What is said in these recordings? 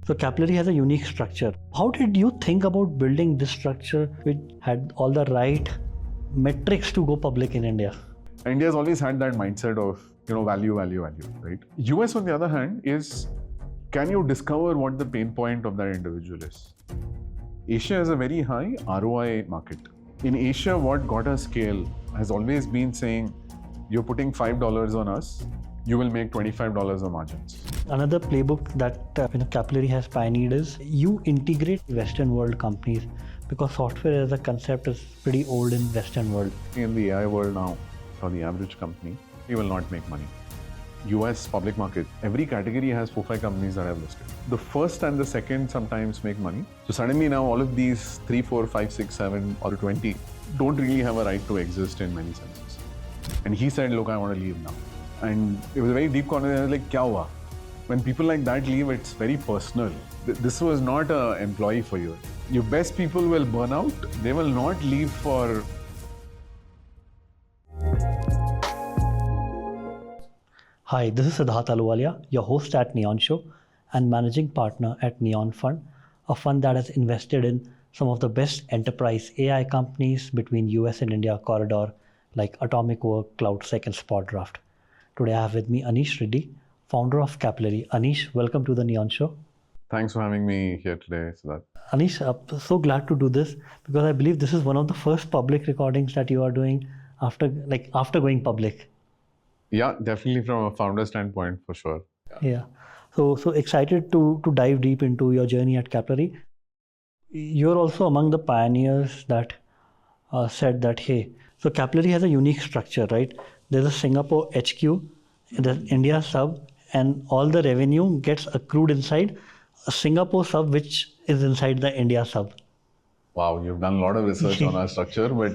So Capillary has a unique structure. How did you think about building this structure which had all the right metrics to go public in India? India has always had that mindset of, value, right? US, on the other hand, is can you discover what the pain point of that individual is? Asia is a very high ROI market. In Asia, what got us scale has always been saying, you're putting $5 on us, you will make $25 of margins. Another playbook that Capillary has pioneered is you integrate Western world companies because software as a concept is pretty old in Western world. In the AI world now, for the average company, you will not make money. US public market, every category has 4-5 companies that have listed. The first and the second sometimes make money. So suddenly now all of these 3, 4, 5, 6, 7 or 20 don't really have a right to exist in many senses. And he said, look, I want to leave now. And it was a very deep conversation. I was like, kya hua? When people like that leave, it's very personal. This was not an employee for you. Your best people will burn out. They will not leave for... Hi, this is Siddharth Aluwalia, your host at Neon Show and managing partner at Neon Fund, a fund that has invested in some of the best enterprise AI companies between US and India corridor like Atomic Work, CloudSec and SpotDraft. Today I have with me Aneesh Reddy, founder of Capillary. Anish, welcome to the Neon Show. Thanks for having me here today, Siddharth. Anish, I'm so glad to do this because I believe this is one of the first public recordings that you are doing after going public. Yeah, definitely from a founder standpoint, for sure. Yeah. So excited to dive deep into your journey at Capillary. You're also among the pioneers that said that, hey, so Capillary has a unique structure, right? There's a Singapore HQ, the India sub, and all the revenue gets accrued inside a Singapore sub, which is inside the India sub. Wow, you've done a lot of research on our structure, but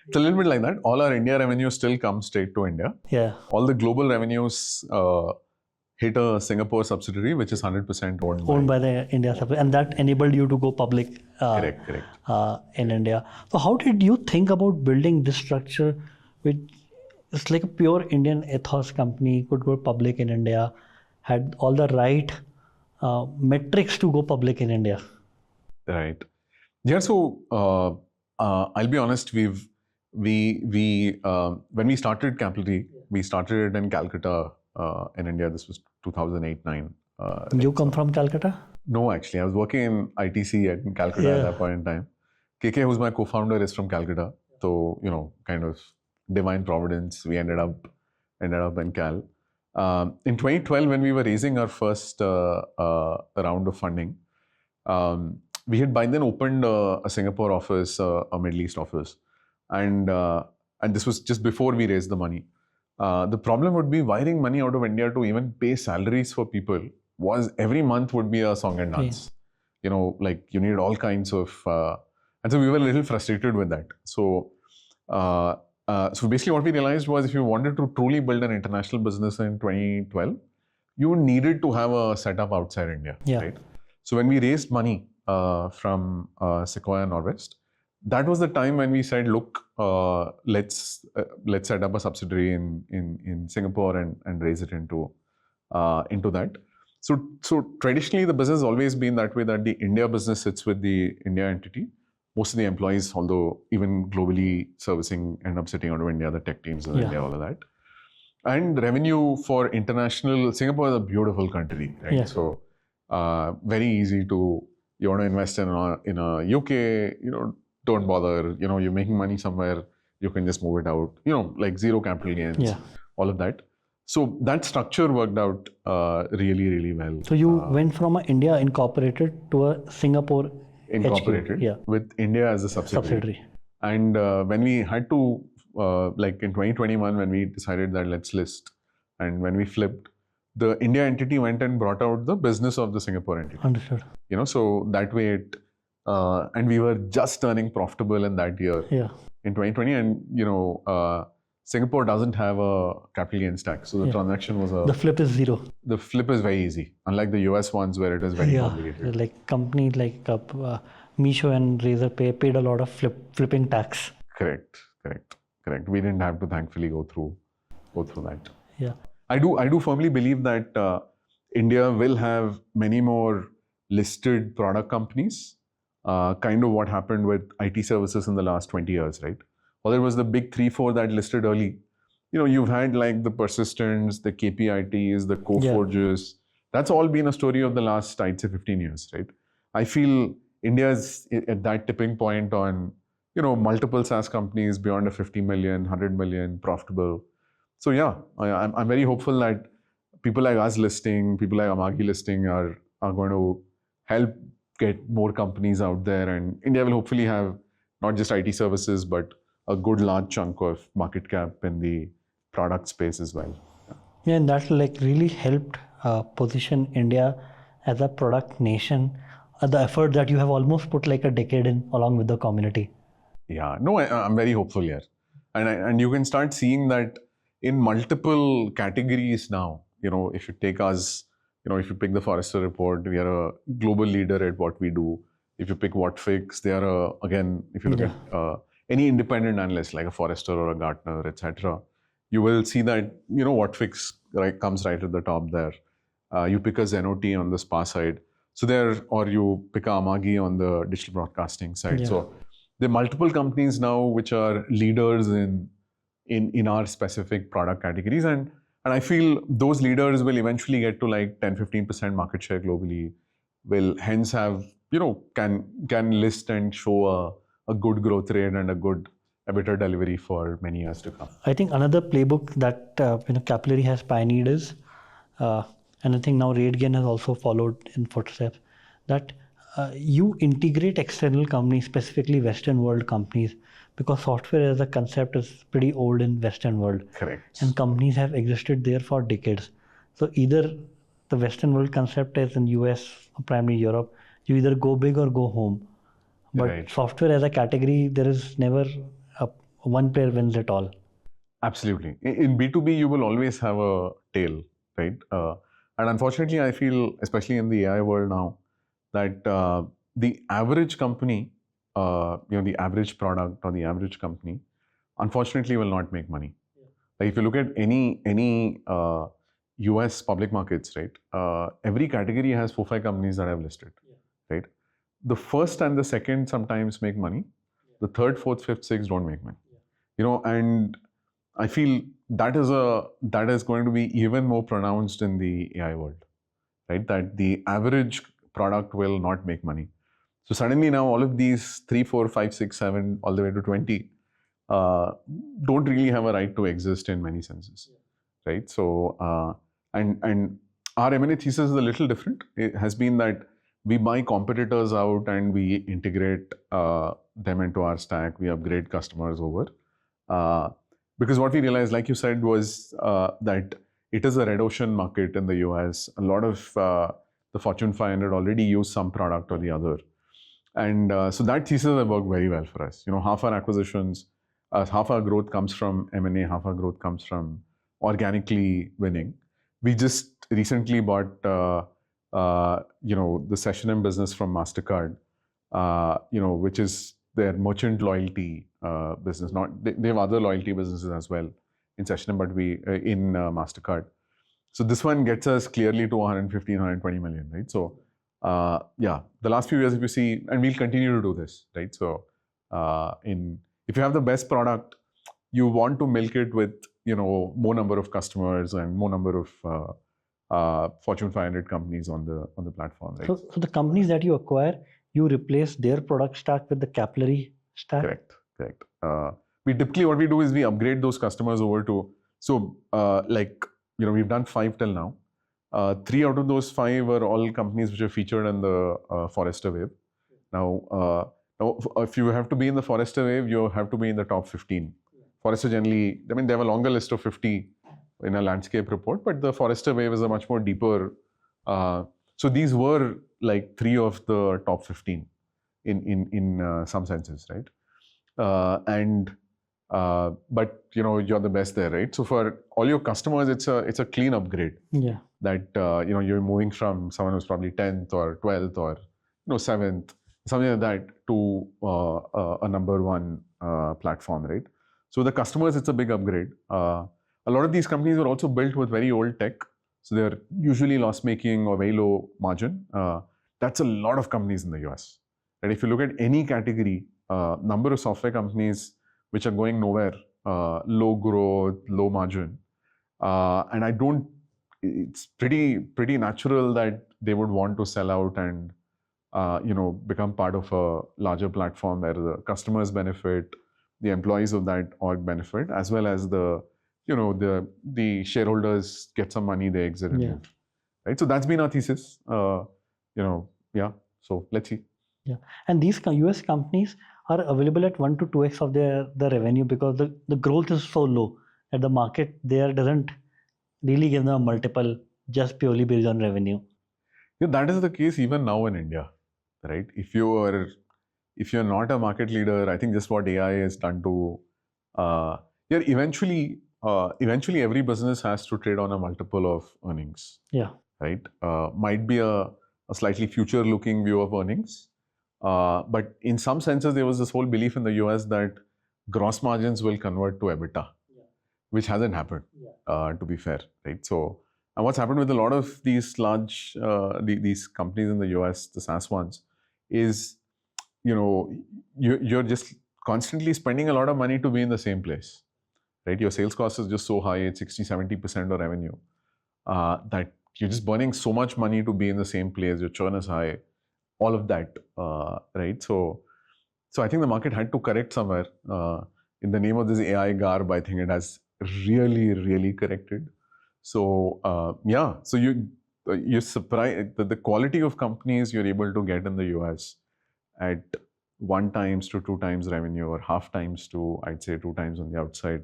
it's a little bit like that. All our India revenue still comes straight to India. Yeah. All the global revenues hit a Singapore subsidiary, which is 100% owned by the India sub, and that enabled you to go public. Correct. In India. So how did you think about building this structure, which is like a pure Indian ethos company, could go public in India, had all the right metrics to go public in India? Right. Yeah. So I'll be honest. When we started Capillary, we started it in Calcutta, in India. This was 2008-9. You come from Calcutta? No, actually, I was working in ITC at Calcutta at that point in time. KK, who's my co-founder, is from Calcutta. So kind of divine providence. We ended up in Cal. In 2012, when we were raising our first round of funding, we had by then opened a Singapore office, a Middle East office, and this was just before we raised the money. The problem would be wiring money out of India to even pay salaries for people was every month would be a song and dance. Yeah. Like you need all kinds of, and so we were a little frustrated with that. So basically what we realized was if you wanted to truly build an international business in 2012, you needed to have a setup outside India, right? So when we raised money from Sequoia Norwest, that was the time when we said, look, let's set up a subsidiary in Singapore and raise it into that. So traditionally, the business has always been that way, that the India business sits with the India entity. Most of the employees, although even globally servicing, end up sitting out of India, the tech teams in India, all of that. And revenue for international, Singapore is a beautiful country, right? Yeah. So very easy to, you want to invest in a UK, don't bother, you're making money somewhere, you can just move it out, like zero capital gains, all of that. So that structure worked out really, really well. So you went from an India incorporated to a Singapore incorporated HQ, with India as a subsidiary. And when we had to, like in 2021, when we decided that let's list, and when we flipped, the India entity went and brought out the business of the Singapore entity. Understood. So that way it, and we were just turning profitable in that year, in 2020, and Singapore doesn't have a capital gains tax, so the transaction was the flip is zero. The flip is very easy, unlike the US ones where it is very complicated. Like companies like Meesho and Razorpay paid a lot of flipping tax. Correct. We didn't have to thankfully go through that. Yeah. I do firmly believe that India will have many more listed product companies, kind of what happened with IT services in the last 20 years, right? Or there was the big 3-4 that listed early. You've had like the Persistents, the KPITs, the Coforges. That's all been a story of the last, I'd say, 15 years, right? I feel India is at that tipping point on, multiple SaaS companies beyond a 50 million, 100 million, profitable. So yeah, I'm very hopeful that people like us listing, people like Amagi listing are going to help get more companies out there, and India will hopefully have not just IT services, but a good large chunk of market cap in the product space as well. Yeah, and that really helped position India as a product nation. The effort that you have almost put like a decade in along with the community. Yeah, no, I'm very hopeful here. And you can start seeing that in multiple categories now. If you take us, if you pick the Forrester report, we are a global leader at what we do. If you pick Whatfix, they are, again, if you look at any independent analyst like a Forrester or a Gartner, etc., you will see that, Whatfix comes right at the top there. You pick a Zenoti on the SPA side. So or you pick a Amagi on the digital broadcasting side. So there are multiple companies now which are leaders in our specific product categories. And I feel those leaders will eventually get to like 10-15% market share globally, will hence have, can list and show a good growth rate and a good EBITDA delivery for many years to come. I think another playbook that Capillary has pioneered is, and I think now RateGain has also followed in footsteps, that you integrate external companies, specifically Western world companies, because software as a concept is pretty old in Western world. Correct. And companies have existed there for decades. So either the Western world concept is in US or primarily Europe, you either go big or go home. But software as a category, there is never one player wins it all. Absolutely. In B2B, you will always have a tail, right? And unfortunately, I feel, especially in the AI world now, that the average company, the average product or the average company, unfortunately, will not make money. Like if you look at any US public markets, right? Every category has 4-5 companies that have listed, right? The first and the second sometimes make money. The third, fourth, fifth, sixth don't make money. And I feel that is going to be even more pronounced in the AI world, right? That the average product will not make money. So suddenly now all of these 3, 4, 5, 6, 7, all the way to 20 don't really have a right to exist in many senses, right? So and our M&A thesis is a little different. It has been that we buy competitors out and we integrate them into our stack. We upgrade customers over. Because what we realized, like you said, was that it is a red ocean market in the US. A lot of the Fortune 500 already use some product or the other. And so that thesis has worked very well for us. Half our acquisitions, half our growth comes from M&A, half our growth comes from organically winning. We just recently bought, the SessionM business from MasterCard, which is their merchant loyalty business. They have other loyalty businesses as well in SessionM, but in MasterCard. So this one gets us clearly to 115, 120 million, right? So the last few years, if you see, and we'll continue to do this, right? So if you have the best product, you want to milk it with more number of customers and more number of Fortune 500 companies on the platform, right? So the companies that you acquire, you replace their product stack with the Capillary stack? Correct. We typically, what we do is we upgrade those customers over to, we've done 5 till now. 3 out of those 5 are all companies which are featured in the Forrester Wave. Now, if you have to be in the Forrester Wave, you have to be in the top 15. Forrester generally, they have a longer list of 50 in a landscape report, but the Forrester Wave is a much more deeper. So these were like 3 of the top 15 in some senses, right? But you're the best there, right? So for all your customers, it's a clean upgrade. Yeah. That you're moving from someone who's probably 10th or 12th or 7th, something like that, to a number 1 platform, right? So the customers, it's a big upgrade. A lot of these companies were also built with very old tech, so they're usually loss-making or very low margin. That's a lot of companies in the US. And if you look at any category, number of software companies which are going nowhere, low growth, low margin, and it's pretty natural that they would want to sell out and become part of a larger platform where the customers benefit, the employees of that org benefit, as well as the shareholders get some money, they exit and move. Right. So that's been our thesis. Yeah. So let's see. Yeah. And these US companies are available at 1 to 2x of the revenue because the growth is so low that the market there doesn't really give them a multiple just purely based on revenue. Yeah, that is the case even now in India, right? If you're not a market leader, I think just what AI has done to, eventually every business has to trade on a multiple of earnings. Yeah. Right. Might be a slightly future-looking view of earnings, but in some senses there was this whole belief in the US that gross margins will convert to EBITDA, which hasn't happened. To be fair, right? So, and what's happened with a lot of these large these companies in the US, the SaaS ones, is you're just constantly spending a lot of money to be in the same place, right? Your sales cost is just so high, it's 60-70% of revenue, that you're just burning so much money to be in the same place, your churn is high, all of that, right? So I think the market had to correct somewhere. In the name of this AI garb, I think it has really corrected. So so you're surprised that the quality of companies you're able to get in the US at 1 times to 2 times revenue, or half times to, I'd say, 2 times on the outside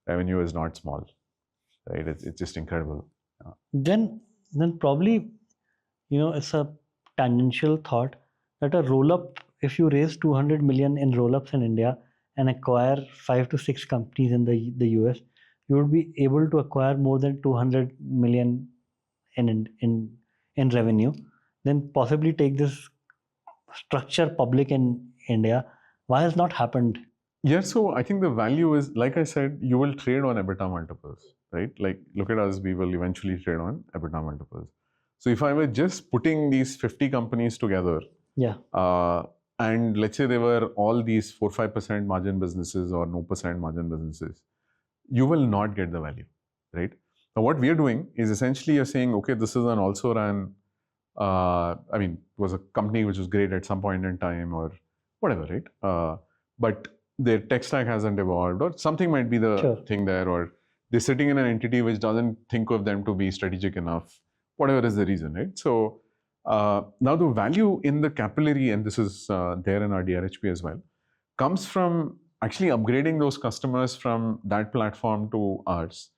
revenue, is not small, right? It's just incredible. Then probably, it's a tangential thought that a roll-up, if you raise 200 million in roll-ups in India and acquire 5 to 6 companies in the US, you would be able to acquire more than 200 million in revenue. Then possibly take this structure public in India. Why has not happened? Yeah, so I think the value is, like I said, you will trade on EBITDA multiples, right? Like, look at us, we will eventually trade on EBITDA multiples. So if I were just putting these 50 companies together, and let's say they were all these 4-5% margin businesses or no percent margin businesses, you will not get the value, right? Now what we are doing is essentially you're saying, okay, this is an also ran, it was a company which was great at some point in time or whatever, right? But their tech stack hasn't evolved, or something might be the thing there, or they're sitting in an entity which doesn't think of them to be strategic enough, whatever is the reason, right? So now the value in the Capillary, and this is there in our DRHP as well, comes from actually upgrading those customers from that platform to ours,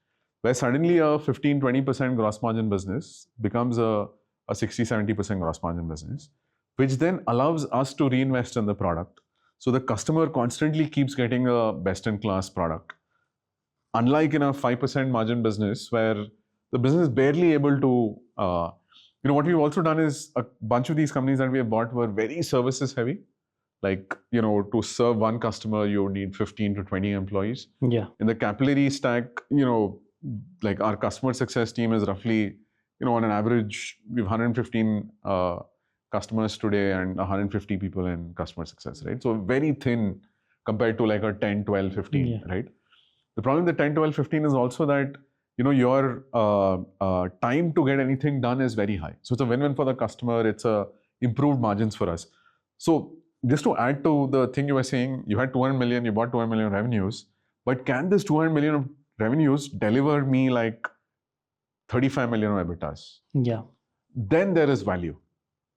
where suddenly a 15-20% gross margin business becomes a 60-70% gross margin business, which then allows us to reinvest in the product. So the customer constantly keeps getting a best-in-class product. Unlike in a 5% margin business where the business is barely able to, what we've also done is a bunch of these companies that we have bought were very services heavy. Like, to serve one customer, you need 15 to 20 employees. Yeah. In the Capillary stack, like our customer success team is roughly, on an average, we have 115 customers today and 150 people in customer success, right? So very thin compared to like a 10, 12, 15, right? The problem with the 10, 12, 15 is also that, your time to get anything done is very high. So it's a win-win for the customer. It's improved margins for us. So just to add to the thing you were saying, you had 200 million, you bought 200 million revenues, but can this 200 million of revenues deliver me like 35 million of EBITDAs? Yeah. Then there is value,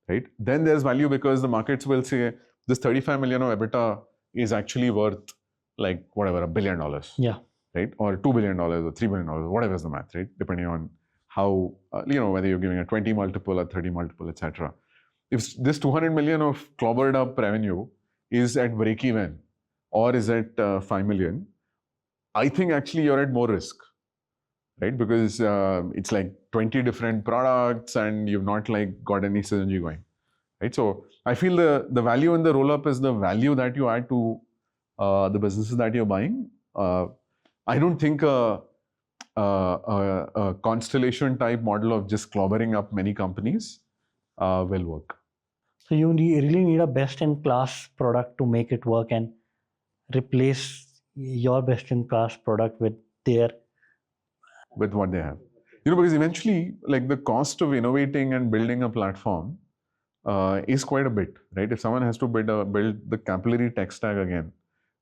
right? Then there's value because the markets will say this 35 million of EBITDA is actually worth like whatever, $1 billion. Yeah. Right? Or $2 billion or $3 billion, whatever is the math, right? Depending on how, whether you're giving a 20 multiple or 30 multiple, etc. If this 200 million of clobbered up revenue is at break even or is at 5 million, I think actually you're at more risk, right? Because it's like 20 different products and you've not like got any synergy going, right? So I feel the value in the roll-up is the value that you add to the businesses that you're buying. I don't think a constellation type model of just clobbering up many companies will work. So you really need a best-in-class product to make it work and replace your best-in-class product with their. With what they have. Because eventually, like the cost of innovating and building a platform is quite a bit, right? If someone has to build the Capillary tech stack again,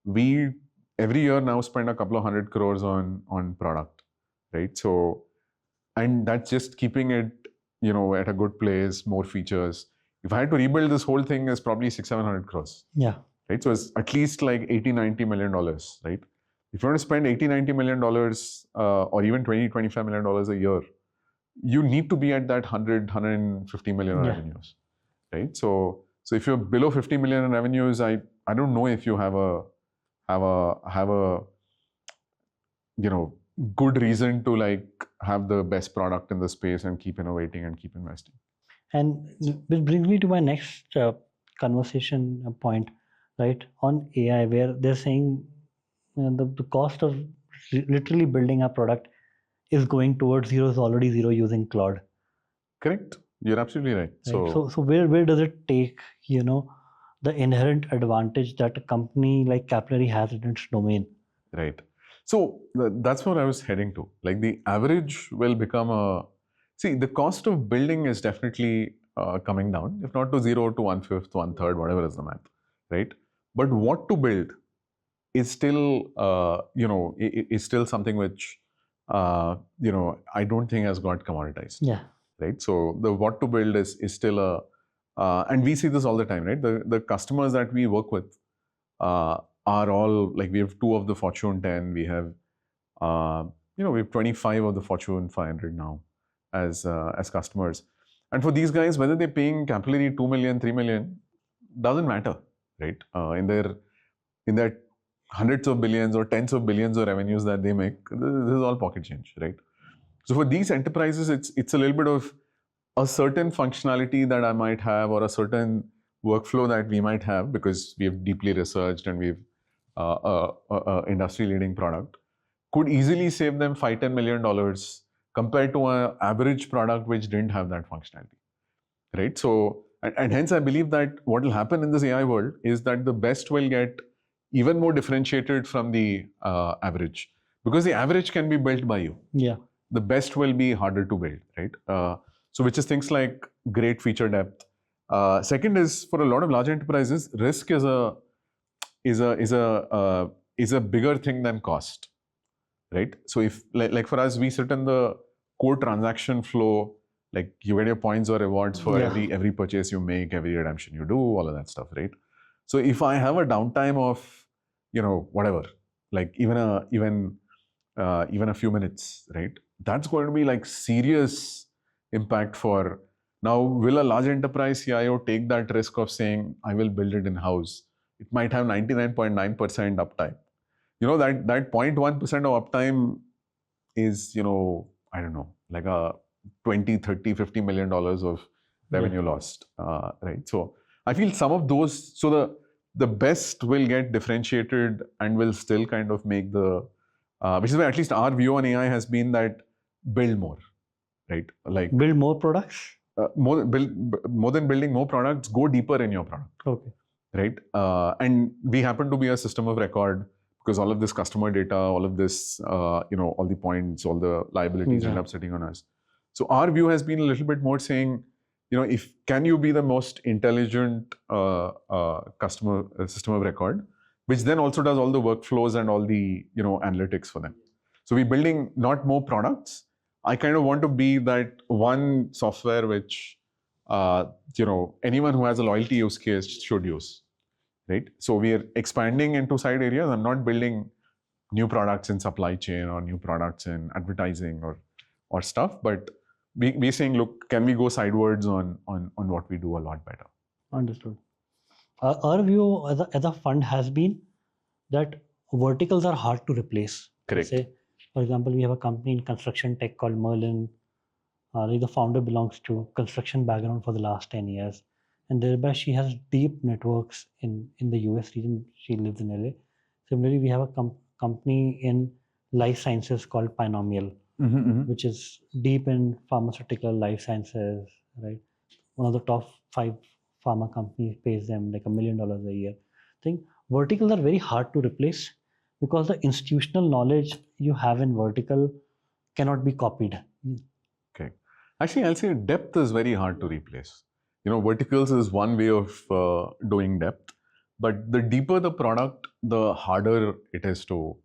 we every year now spend a couple of 100 crores on product, right? So, and that's just keeping it, at a good place, more features. If I had to rebuild this whole thing, is probably 600-700 crores. Yeah. Right. So it's at least like $80-90 million, right? If you want to spend $80-90 million or even $20-25 million a year, you need to be at that 100-150 million revenues, right? So if you're below 50 million in revenues, I don't know if you have a good reason to like have the best product in the space and keep innovating and keep investing. And which brings me to my next conversation point, right, on AI, where they're saying the cost of literally building a product is going towards zero, is already zero using Claude. Correct. You're absolutely right. So where does it take, the inherent advantage that a company like Capillary has in its domain? Right. So that's where I was heading to. Like the average will become the cost of building is definitely coming down, if not to zero, to 1/5, 1/3, whatever is the math, right? But what to build is still, is still something which, I don't think has got commoditized. Yeah. Right. So the what to build is still and we see this all the time, right? The customers that we work with are all like, we have 2 of the Fortune 10, we have, we have 25 of the Fortune 500 now as customers. And for these guys, whether they're paying Capillary 2 million, 3 million, doesn't matter, right? In their hundreds of billions or tens of billions of revenues that they make, this is all pocket change, right? So for these enterprises, it's a little bit of a certain functionality that I might have, or a certain workflow that we might have, because we have deeply researched and we've industry-leading product, could easily save them $5-10 million compared to an average product which didn't have that functionality, right? So, and hence I believe that what will happen in this AI world is that the best will get even more differentiated from the average, because the average can be built by you. Yeah. The best will be harder to build, right? So which is things like great feature depth. Second is, for a lot of large enterprises, risk is a bigger thing than cost, right? So if like for us, we sit in the core transaction flow, like you get your points or rewards for every purchase you make, every redemption you do, all of that stuff, right? So if I have a downtime of, whatever, like even a few minutes, right? That's going to be like serious impact for. Now, will a large enterprise CIO take that risk of saying, I will build it in-house? It might have 99.9% uptime. That 0.1% of uptime is, I don't know, like a 20, 30, $50 million of revenue lost, right? So I feel some of those, so the best will get differentiated and will still kind of make the, which is why at least our view on AI has been that build more, right? Like build more products? More than building more products, go deeper in your product. Okay. Right? And we happen to be a system of record, because all of this customer data, all of this, all the points, all the liabilities end up sitting on us. So our view has been a little bit more saying, can you be the most intelligent customer system of record, which then also does all the workflows and all the, analytics for them. So we're building not more products. I kind of want to be that one software which, anyone who has a loyalty use case should use, right? So we are expanding into side areas. I'm not building new products in supply chain or new products in advertising or stuff, but we're saying, look, can we go sidewards on what we do a lot better? Understood. Our view as a fund has been that verticals are hard to replace. Correct. Say, for example, we have a company in construction tech called Merlin. The founder belongs to construction background for the last 10 years. And thereby she has deep networks in the US region. She lives in LA. Similarly, we have a company in life sciences called Pinomial, which is deep in pharmaceutical life sciences, right? One of the top 5 pharma company pays them like $1 million a year. I think verticals are very hard to replace because the institutional knowledge you have in vertical cannot be copied. Okay. Actually, I'll say depth is very hard to replace. Verticals is one way of doing depth, but the deeper the product, the harder it is to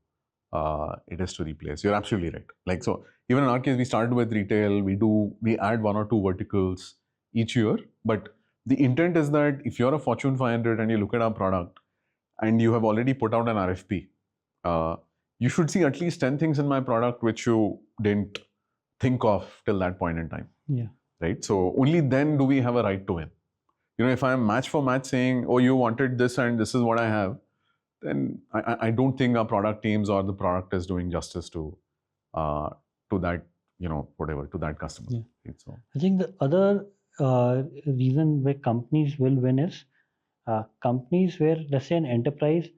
replace. You're absolutely right. Like, so even in our case, we started with retail. We add 1 or 2 verticals each year, but the intent is that if you're a Fortune 500 and you look at our product and you have already put out an RFP, you should see at least 10 things in my product which you didn't think of till that point in time. Yeah. Right. So only then do we have a right to win. If I'm match for match saying, oh, you wanted this and this is what I have, then I don't think our product teams or the product is doing justice to that, to that customer. Yeah. Right? So I think the other reason where companies will win is companies where, let's say, an enterprise,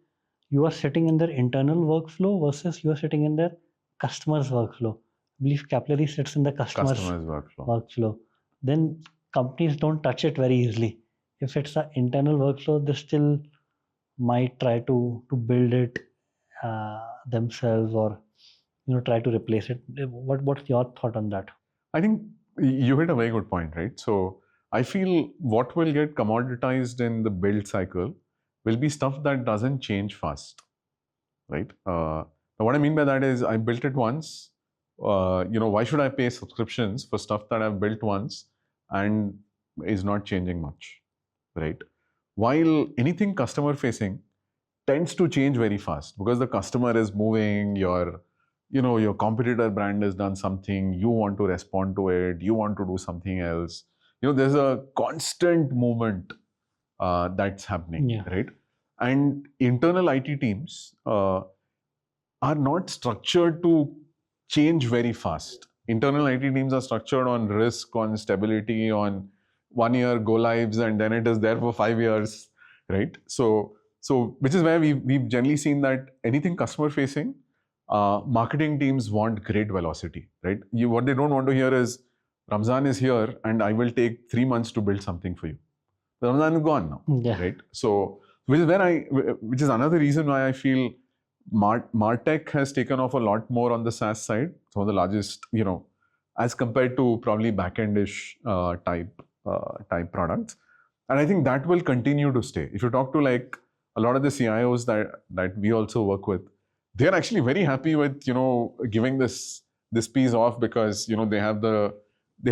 you are sitting in their internal workflow versus you are sitting in their customer's workflow. I believe Capillary sits in the customer's workflow. Then companies don't touch it very easily. If it's an internal workflow, they still might try to build it themselves or try to replace it. What's your thought on that? I think you hit a very good point, right? So I feel what will get commoditized in the build cycle will be stuff that doesn't change fast, right? What I mean by that is I built it once. Why should I pay subscriptions for stuff that I've built once and is not changing much, right? While anything customer facing tends to change very fast because the customer is moving, your competitor brand has done something, you want to respond to it, you want to do something else. There's a constant movement that's happening, right? And internal IT teams are not structured to change very fast. Internal IT teams are structured on risk, on stability, on 1 year go lives, and then it is there for 5 years, right? So which is where we've generally seen that anything customer facing, marketing teams want great velocity, right? What they don't want to hear is Ramzan is here and I will take 3 months to build something for you. Ramzan is gone now, right? So which is another reason why I feel MarTech has taken off a lot more on the SaaS side. Some of the largest, as compared to probably backendish type products. And I think that will continue to stay. If you talk to like a lot of the CIOs that we also work with, they're actually very happy with, giving this piece off because, they have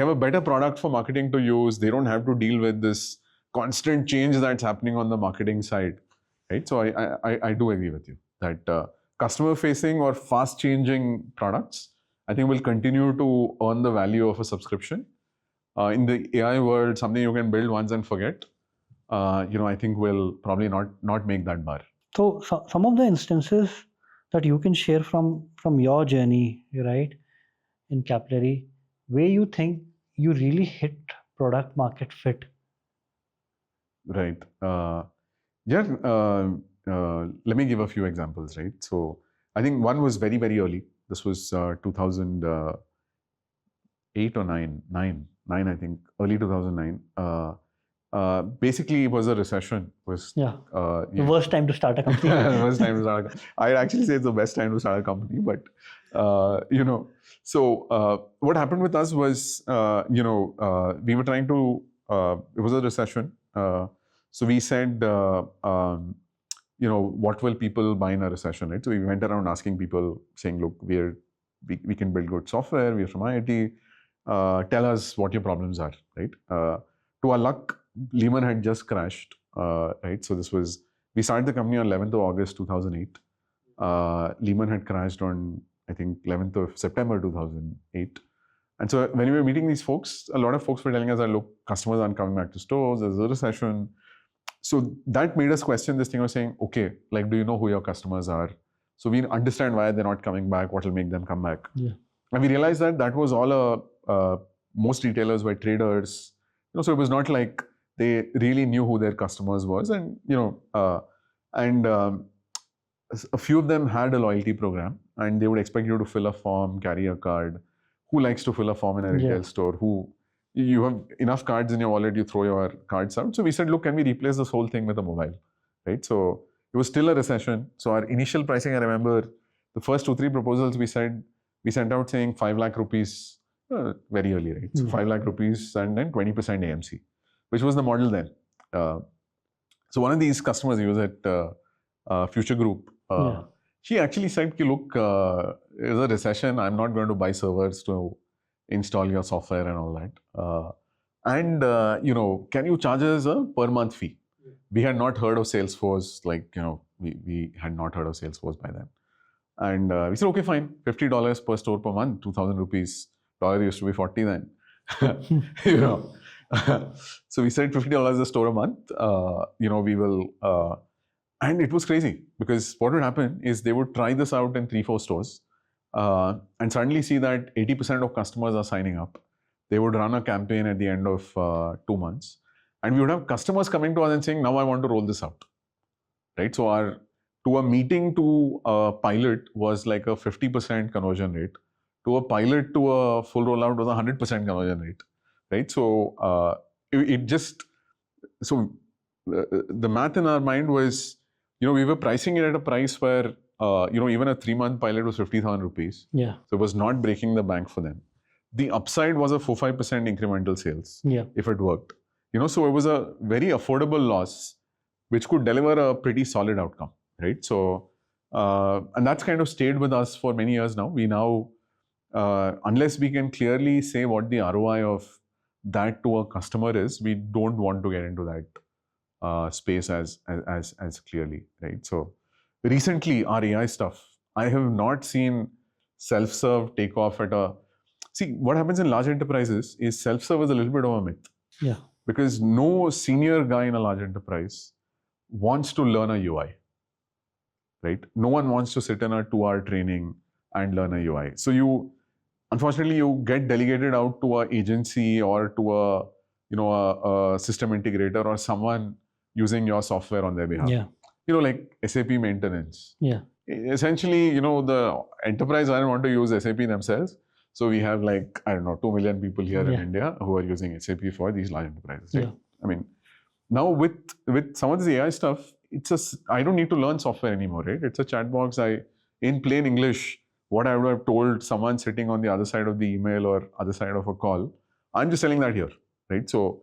a better product for marketing to use. They don't have to deal with this constant change that's happening on the marketing side, right? So I do agree with you that customer facing or fast changing products, I think will continue to earn the value of a subscription. In the AI world, something you can build once and forget, I think will probably not make that bar. So some of the instances that you can share from your journey, right, in Capillary, where you think you really hit product market fit. Right. Let me give a few examples, right? So I think one was very, very early. This was 2008 or 9, I think, early 2009. Basically, it was a recession. The worst time to start a company. Worst time to start a company. I'd actually say it's the best time to start a company, but So what happened with us was, we were trying to. It was a recession, so we said, what will people buy in a recession, right? So we went around asking people, saying, look, we can build good software. We're from IIT. Tell us what your problems are, right? To our luck, Lehman had just crashed, right? So we started the company on 11th of August 2008. Lehman had crashed on, I think, 11th of September 2008. And so when we were meeting these folks, a lot of folks were telling us that, look, customers aren't coming back to stores, there's a recession. So that made us question this thing of saying, okay, like, do you know who your customers are? So we understand why they're not coming back, what will make them come back. Yeah. And we realized that was all most retailers were traders. So it was not like they really knew who their customers was. And, a few of them had a loyalty program and they would expect you to fill a form, carry a card. Who likes to fill a form in a retail store? Who, you have enough cards in your wallet, you throw your cards out. So we said, look, can we replace this whole thing with a mobile, right? So it was still a recession. So our initial pricing, I remember the first 2-3 proposals we sent out saying 5 lakh rupees very early, right? So 5 lakh rupees and then 20% AMC, which was the model then. So one of these customers, he was at Future Group. She actually said, look, there's a recession. I'm not going to buy servers to install your software and all that. Can you charge us a per month fee? We had not heard of Salesforce, we had not heard of Salesforce by then. And we said, okay, fine, $50 per store per month, 2,000 rupees. Dollar used to be 40 then. So we said $50 a store a month. We will, and it was crazy because what would happen is they would try this out in 3-4 stores and suddenly see that 80% of customers are signing up. They would run a campaign at the end of 2 months, and we would have customers coming to us and saying, now I want to roll this out, right? So to a meeting to a pilot was like a 50% conversion rate. To a pilot to a full rollout was a 100% conversion rate, right? So the math in our mind was, we were pricing it at a price where, even a 3-month pilot was 50,000 rupees. Yeah. So it was not breaking the bank for them. The upside was a 4-5% incremental sales. Yeah. If it worked. So it was a very affordable loss, which could deliver a pretty solid outcome, right? So, and that's kind of stayed with us for many years now. We now, unless we can clearly say what the ROI of that to a customer is, we don't want to get into that space as clearly, right? So recently, our AI stuff, I have not seen self-serve take off at a... See, what happens in large enterprises is self-serve is a little bit of a myth. Yeah. Because no senior guy in a large enterprise wants to learn a UI, right? No one wants to sit in a 2-hour training and learn a UI. So unfortunately, you get delegated out to an agency or to a system integrator or someone using your software on their behalf. Yeah. Like SAP maintenance. Yeah. Essentially, the enterprise doesn't want to use SAP themselves. So we have 2 million people here in India who are using SAP for these large enterprises. Right? Yeah. I mean, now with some of this AI stuff, I don't need to learn software anymore, right? It's a chat box. In plain English, what I would have told someone sitting on the other side of the email or other side of a call, I'm just telling that here, right? So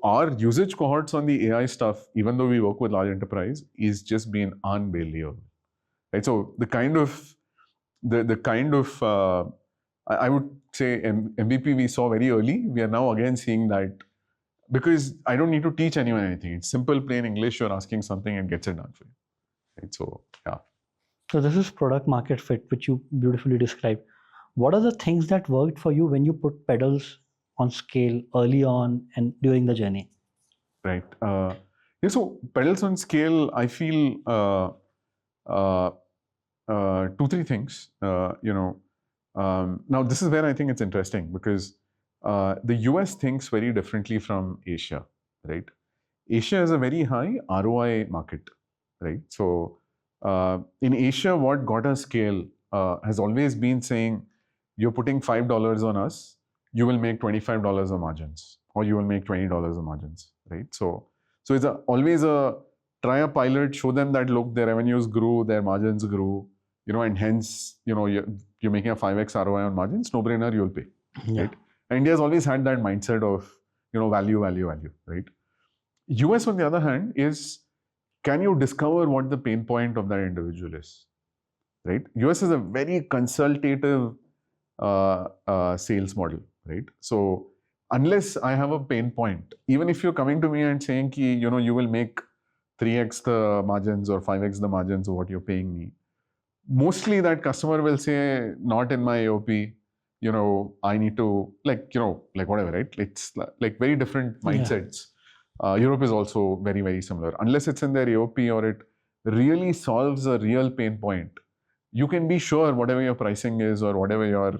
our usage cohorts on the AI stuff, even though we work with large enterprise, is just been unbelievable, right? So the kind of I would say MVP we saw very early. We are now again seeing that because I don't need to teach anyone anything. It's simple, plain English. You're asking something and gets it done for you. Right? So, yeah. So this is product market fit, which you beautifully described. What are the things that worked for you when you put pedals on scale early on and during the journey? Right. So pedals on scale, I feel 2-3 things. Now, this is where I think it's interesting because the US thinks very differently from Asia, right? Asia is a very high ROI market, right? So in Asia, what got us scale has always been saying, you're putting $5 on us, you will make $25 of margins, or you will make $20 of margins, right? So it's always a try a pilot, show them that, look, their revenues grew, their margins grew, and hence, you're making a 5x ROI on margins, no brainer, you'll pay, right? India's always had that mindset of, value, right? US, on the other hand, is, can you discover what the pain point of that individual is, right? US is a very consultative sales model, right? So unless I have a pain point, even if you're coming to me and saying, you will make 3x the margins or 5x the margins of what you're paying me, mostly that customer will say, not in my AOP, I need to, whatever, right? It's like very different mindsets. Europe is also very, very similar. Unless it's in their AOP or it really solves a real pain point, you can be sure whatever your pricing is or whatever your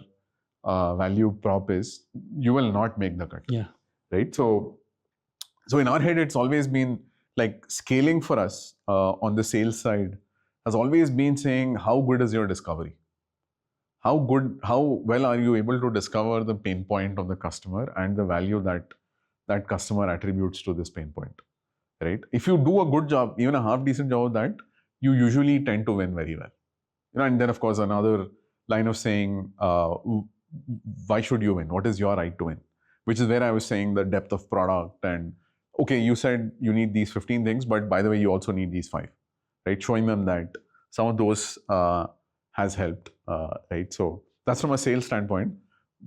value prop is, you will not make the cut. Yeah. Right? So in our head, it's always been like scaling for us on the sales side has always been saying, how good is your discovery? how well are you able to discover the pain point of the customer and the value that customer attributes to this pain point, right? If you do a good job, even a half decent job of that, you usually tend to win very well. And then of course another line of saying, why should you win? What is your right to win? Which is where I was saying the depth of product and, okay, you said you need these 15 things, but by the way, you also need these 5, right? Showing them that some of those has helped, right? So that's from a sales standpoint.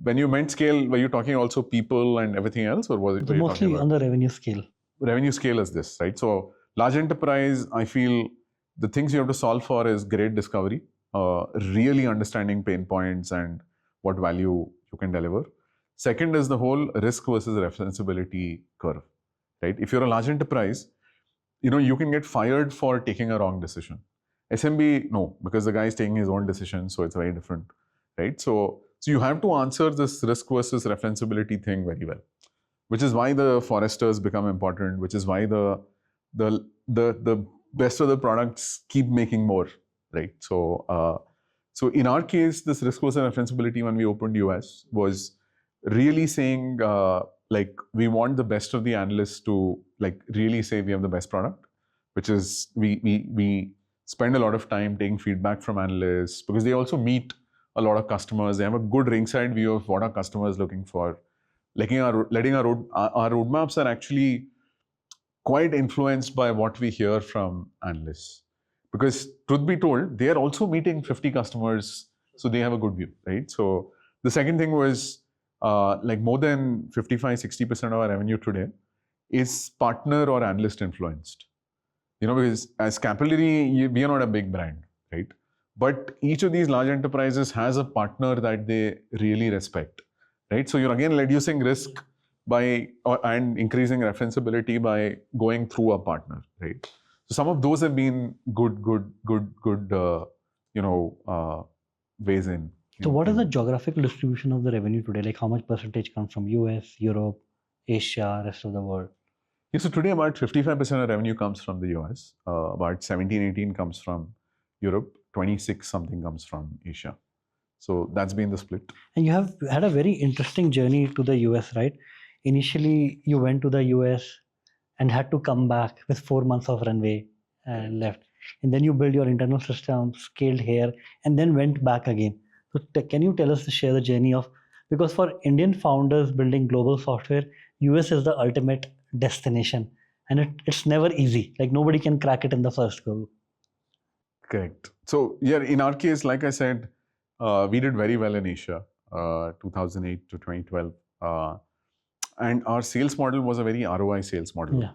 When you meant scale, were you talking also people and everything else, or was it mostly on the revenue scale? Revenue scale is this, right? So large enterprise, I feel the things you have to solve for is great discovery, really understanding pain points and what value you can deliver. Second is the whole risk versus referenceability curve, right? If you're a large enterprise, you can get fired for taking a wrong decision. SMB, no, because the guy is taking his own decision, so it's very different, right? So you have to answer this risk versus referenceability thing very well, which is why the foresters become important, which is why the best of the products keep making more, right? So in our case, this risk versus referenceability when we opened US was really saying we want the best of the analysts to really say we have the best product, which is we spend a lot of time taking feedback from analysts because they also meet a lot of customers. They have a good ringside view of what our customers looking for. Our roadmaps are actually quite influenced by what we hear from analysts. Because truth be told, they are also meeting 50 customers, so they have a good view, right? So the second thing was more than 55-60% of our revenue today is partner or analyst influenced. Because as Capillary, we are not a big brand, right? But each of these large enterprises has a partner that they really respect, right? So you're again reducing risk and increasing referenceability by going through a partner, right? So some of those have been good ways in. So what is the geographical distribution of the revenue today? Like how much percentage comes from US, Europe, Asia, rest of the world? Yeah, so today about 55% of revenue comes from the US, about 17-18 comes from Europe, 26 something comes from Asia. So that's been the split. And you have had a very interesting journey to the US, right? Initially, you went to the US and had to come back with 4 months of runway and left. And then you built your internal system, scaled here, and then went back again. So can you tell us to share the journey of, because for Indian founders building global software, US is the ultimate destination. And it's never easy. Like nobody can crack it in the first go. Correct. So yeah, in our case, like I said, we did very well in Asia, 2008 to 2012. And our sales model was a very ROI sales model,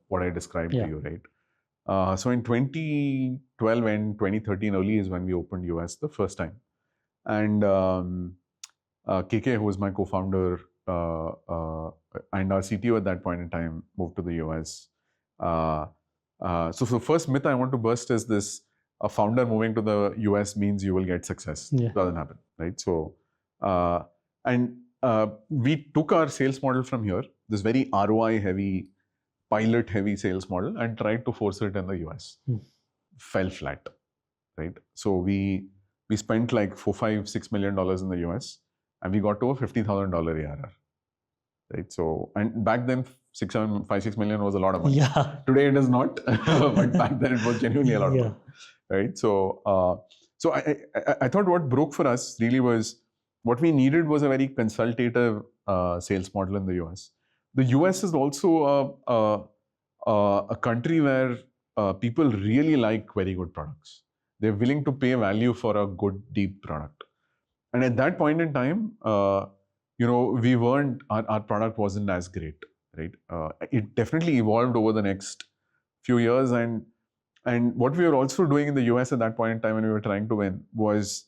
what I described to you, right? So in 2012 and 2013 early is when we opened US the first time. And KK, who was my co-founder and our CTO at that point in time, moved to the US. So the first myth I want to burst is this: a founder moving to the US means you will get success. It doesn't happen, right? So, we took our sales model from here, this very ROI heavy, pilot heavy sales model, and tried to force it in the US. Fell flat, right? So we spent like $4-5-6 million in the US, and we got to a $50,000 ARR, right? So, and back then, 5-6 million was a lot of money. Yeah. Today it is not, but back then it was genuinely a lot of money, right? So, I thought what broke for us really was what we needed was a very consultative sales model in the US. The US is also a country where people really like very good products. They're willing to pay value for a good, deep product. And at that point in time, we weren't, our product wasn't as great, right? It definitely evolved over the next few years. And what we were also doing in the US at that point in time when we were trying to win was,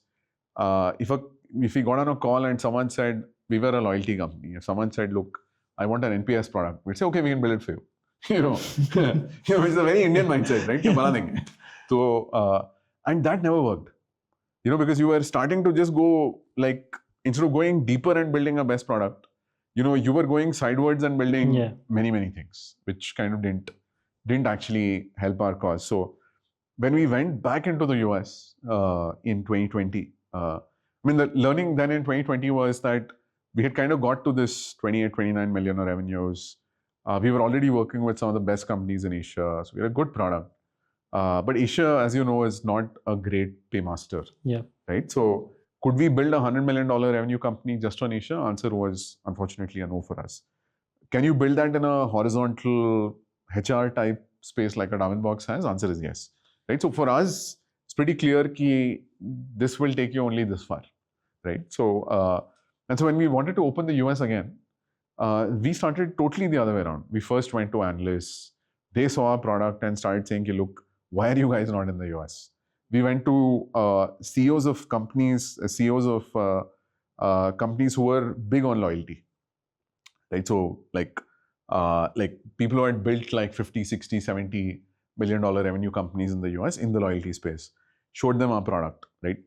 if we got on a call and someone said, we were a loyalty company. If someone said, look, I want an NPS product, we'd say, okay, we can build it for you. It's a very Indian mindset, right? So, and that never worked, because you were starting to just go instead of going deeper and building a best product, you were going sidewards and building many things, which kind of didn't actually help our cause. So when we went back into the US in 2020, I mean, the learning then in 2020 was that we had kind of got to this 28, 29 million revenues. We were already working with some of the best companies in Asia, so we had a good product. But Asia, as you know, is not a great paymaster. Yeah. Right? So could we build a $100 million revenue company just on Asia? Answer was unfortunately a no for us. Can you build that in a horizontal HR type space like a Darwinbox has? Answer is yes. Right? So for us, it's pretty clear that this will take you only this far. Right? So, and so when we wanted to open the US again, we started totally the other way around. We first went to analysts. They saw our product and started saying, look, why are you guys not in the US? We went to CEOs of companies, CEOs of companies who were big on loyalty. Right? So like people who had built like 50, 60, 70 $1 million revenue companies in the US in the loyalty space, showed them our product, right?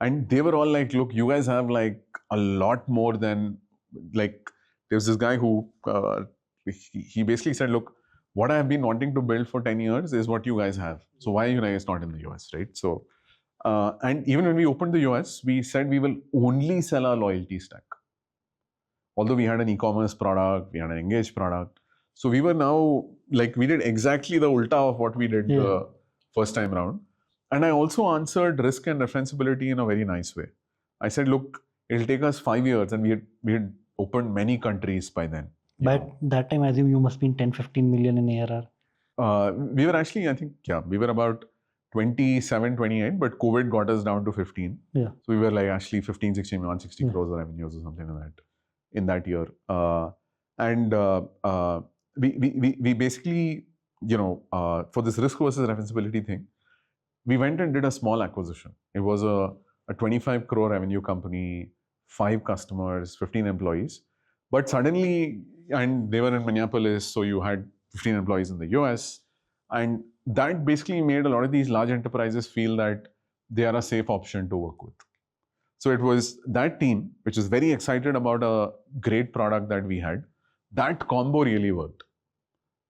And they were all like, look, you guys have like a lot more than, like, there's this guy who, he basically said, look, what I have been wanting to build for 10 years is what you guys have. So why are you guys not in the US, right? So, and even when we opened the US, we said we will only sell our loyalty stack. Although we had an e-commerce product, we had an engaged product. So we were now, like, we did exactly the ulta of what we did the first time around. And I also answered risk and referenceability in a very nice way. I said, look, it'll take us 5 years, and we had opened many countries by then. By that time, I assume you must have been 10, 15 million in ARR. We were actually, I think, we were about 27, 28, but COVID got us down to 15. Yeah. So we were like actually 15, 16, 160 crores of revenues or something like that in that year. We basically, for this risk versus referenceability thing, we went and did a small acquisition. It was a 25 crore revenue company, 5 customers, 15 employees. But suddenly, and they were in Minneapolis, so you had 15 employees in the US. And that basically made a lot of these large enterprises feel that they are a safe option to work with. So it was that team, which is very excited about a great product that we had, that combo really worked,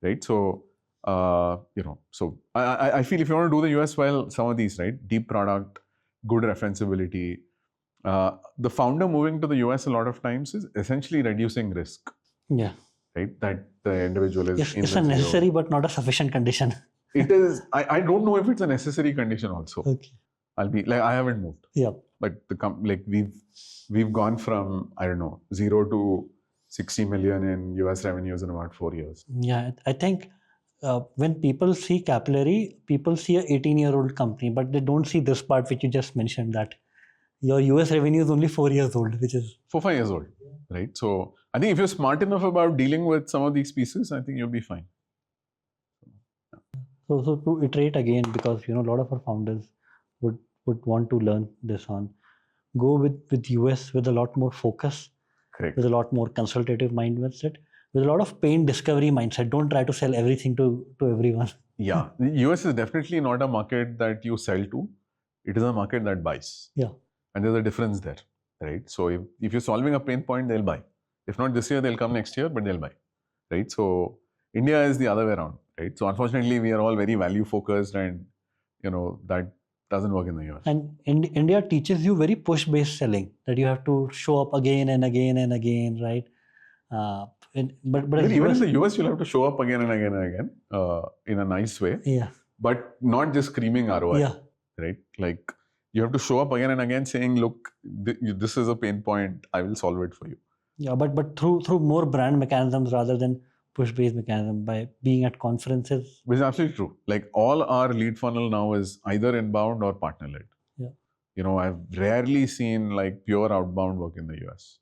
right? So, so I feel if you want to do the US well, some of these, right? Deep product, good referenceability. The founder moving to the US a lot of times is essentially reducing risk. Yeah. Right? That the individual is it's a necessary but not a sufficient condition. It is. I don't know if it's a necessary condition also. Okay. I'll be like, I haven't moved. Yeah. But we've gone from, I don't know, 0 to 60 million in US revenues in about 4 years. Yeah, I think when people see Capillary, people see an 18-year-old company, but they don't see this part which you just mentioned, that your US revenue is only 4 years old, which is 4-5 years old, right? So I think if you're smart enough about dealing with some of these pieces, I think you'll be fine. So to iterate again, because a lot of our founders would want to learn this on, go with US with a lot more focus. Correct. With a lot more consultative mindset, with a lot of pain discovery mindset. Don't try to sell everything to everyone. Yeah, the US is definitely not a market that you sell to. It is a market that buys. Yeah. And there's a difference there, right? So if you're solving a pain point, they'll buy. If not this year, they'll come next year, but they'll buy, right? So India is the other way around, right? So unfortunately, we are all very value focused, and that doesn't work in the US. And India teaches you very push-based selling, that you have to show up again and again and again, right? But even in the US, you'll have to show up again and again and again in a nice way. Yeah. But not just screaming ROI. Yeah. Right? Like, you have to show up again and again saying, look, this is a pain point, I will solve it for you. Yeah, but through more brand mechanisms rather than push-based mechanism, by being at conferences. Which is absolutely true. Like, all our lead funnel now is either inbound or partner-led. Yeah. I've rarely seen like pure outbound work in the US.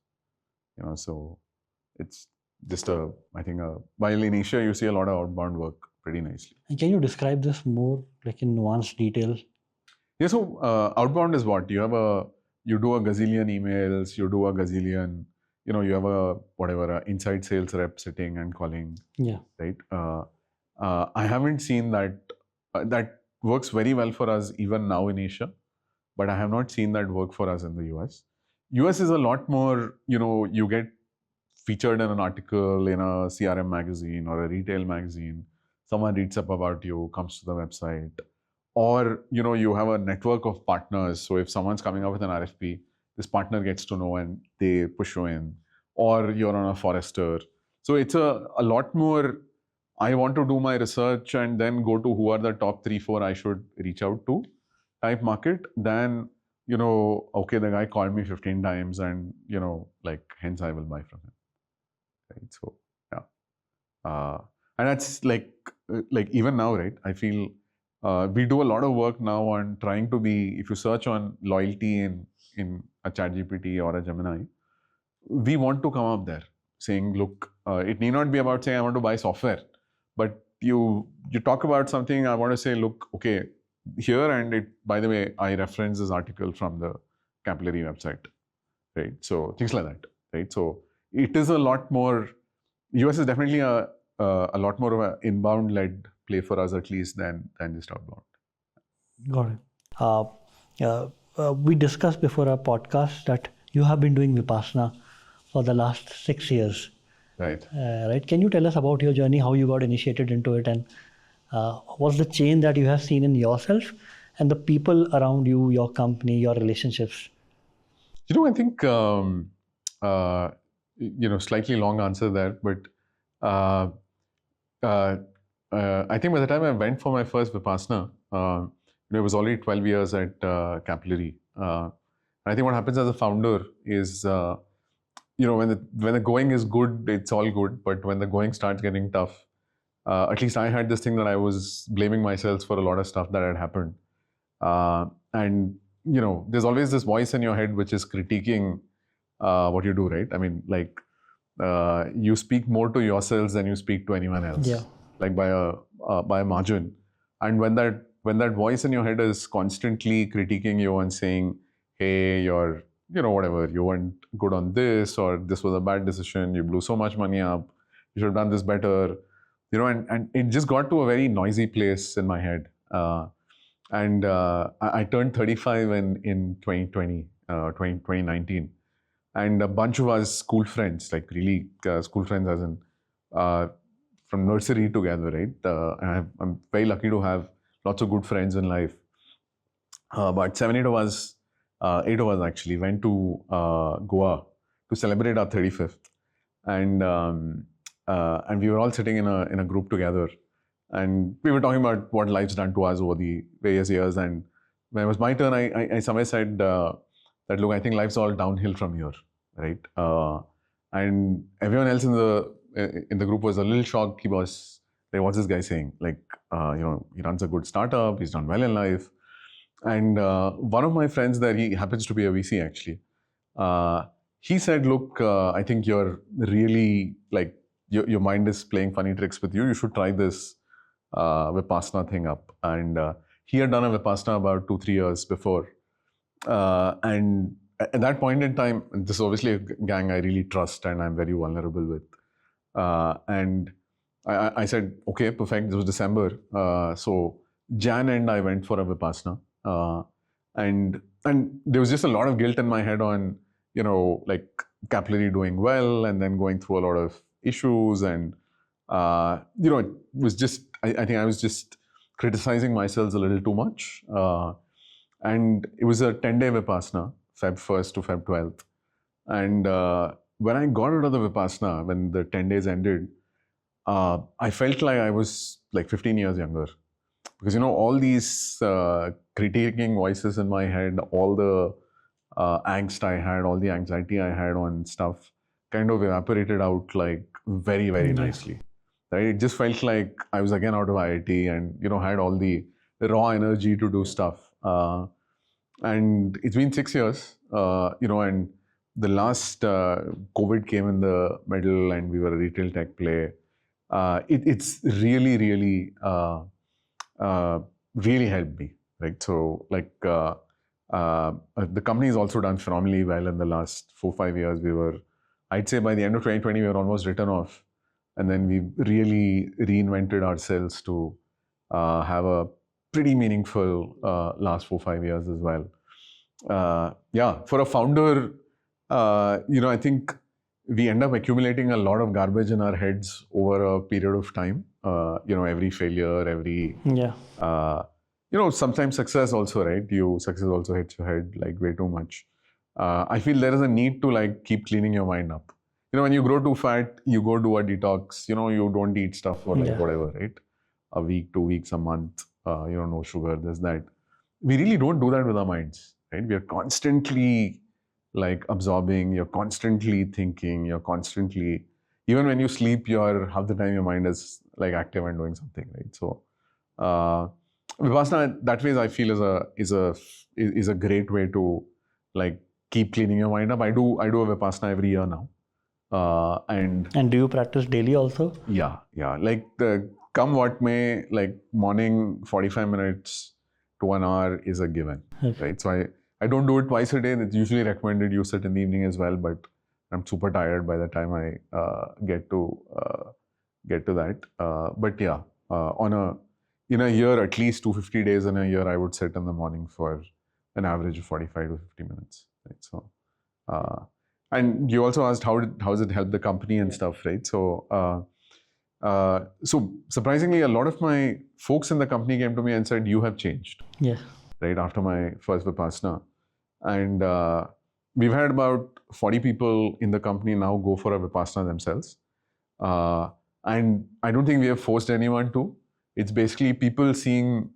So it's just while in Asia you see a lot of outbound work pretty nicely. And can you describe this more like in nuanced detail? Yeah, so outbound is what? You do a gazillion emails, you do a gazillion, you have a inside sales rep sitting and calling. Yeah. Right? I haven't seen that. That works very well for us even now in Asia, but I have not seen that work for us in the US. US is a lot more, you get featured in an article in a CRM magazine or a retail magazine. Someone reads up about you, comes to the website. or you have a network of partners. So if someone's coming up with an RFP, this partner gets to know and they push you in, or you're on a Forrester. So it's a lot more, I want to do my research and then go to who are the top 3-4 I should reach out to type market than okay, the guy called me 15 times and hence I will buy from him, right? So yeah, and that's like even now, right? I feel we do a lot of work now on trying to be, if you search on loyalty in a ChatGPT or a Gemini, we want to come up there saying, look, it need not be about saying I want to buy software, but you talk about something. I want to say, look, okay, here, and it, by the way, I reference this article from the Capillary website, right? So things like that, right? So it is a lot more. US is definitely a lot more of an inbound led play for us, at least, than just outbound. Got it. We discussed before our podcast that you have been doing Vipassana for the last 6 years. Right. Right. Can you tell us about your journey, how you got initiated into it, and what's the change that you have seen in yourself and the people around you, your company, your relationships? I think slightly long answer there, but I think by the time I went for my first Vipassana, it was already 12 years at Capillary. I think what happens as a founder is, when the going is good, it's all good. But when the going starts getting tough, at least I had this thing that I was blaming myself for a lot of stuff that had happened. And there's always this voice in your head which is critiquing what you do, right? I mean, you speak more to yourselves than you speak to anyone else. Yeah. Like by a margin. And when that voice in your head is constantly critiquing you and saying, hey, you're whatever, you weren't good on this, or this was a bad decision, you blew so much money up, you should have done this better, and it just got to a very noisy place in my head. And I turned 35 in 2019, and a bunch of us school friends, like really school friends as in from nursery together, right? And I'm very lucky to have lots of good friends in life. But 8 of us actually went to Goa to celebrate our 35th, and we were all sitting in a group together, and we were talking about what life's done to us over the various years. And when it was my turn, I somewhere said that, look, I think life's all downhill from here, right? And everyone else in the group was a little shocked. He was like, what's this guy saying? Like, he runs a good startup, he's done well in life. And one of my friends there, he happens to be a VC actually. He said, look, I think you're really, like, your mind is playing funny tricks with you. You should try this Vipassana thing up. And he had done a Vipassana about 2-3 years before. And at that point in time, this is obviously a gang I really trust and I'm very vulnerable with. And I said, okay, perfect. This was December. So Jan and I went for a Vipassana. And there was just a lot of guilt in my head on, like Capillary doing well and then going through a lot of issues. And, it was just, I think I was just criticizing myself a little too much. And it was a 10-day Vipassana, Feb 1st to Feb 12th. And when I got out of the Vipassana, when the 10 days ended, I felt like I was like 15 years younger. Because, all these critiquing voices in my head, all the angst I had, all the anxiety I had on stuff kind of evaporated out like very, very nicely. Right? It just felt like I was again out of IIT and, had all the raw energy to do stuff. And it's been 6 years, and the last COVID came in the middle and we were a retail tech play. It's really, really, really helped me. Right? So, like, the company has also done phenomenally well in the last 4-5 years. I'd say by the end of 2020, we were almost written off. And then we really reinvented ourselves to have a pretty meaningful last 4-5 years as well. For a founder, I think we end up accumulating a lot of garbage in our heads over a period of time. Every failure, every sometimes success also, right? Success also hits your head like way too much. I feel there is a need to like keep cleaning your mind up. When you grow too fat, you go do a detox. You don't eat stuff for like whatever, right? A week, 2 weeks, a month. No sugar, this, that. We really don't do that with our minds, right? We are constantly like absorbing. You're constantly thinking. You're constantly, even when you sleep, half the time your mind is like active and doing something, right? So, Vipassana, that way I feel is a great way to like keep cleaning your mind up. I do a Vipassana every year now, and do you practice daily also? Yeah. Like come what may, like morning 45 minutes to 1 hour is a given, right? So I don't do it twice a day. It's usually recommended you sit in the evening as well, but I'm super tired by the time I get to that. But yeah, in a year, at least 250 days in a year, I would sit in the morning for an average of 45 to 50 minutes. Right? So, and you also asked how does it help the company and stuff, right? So, so surprisingly, a lot of my folks in the company came to me and said, "You have changed." Yes. Right after my first Vipassana, and we've had about 40 people in the company now go for a Vipassana themselves. And I don't think we have forced anyone to. It's basically people seeing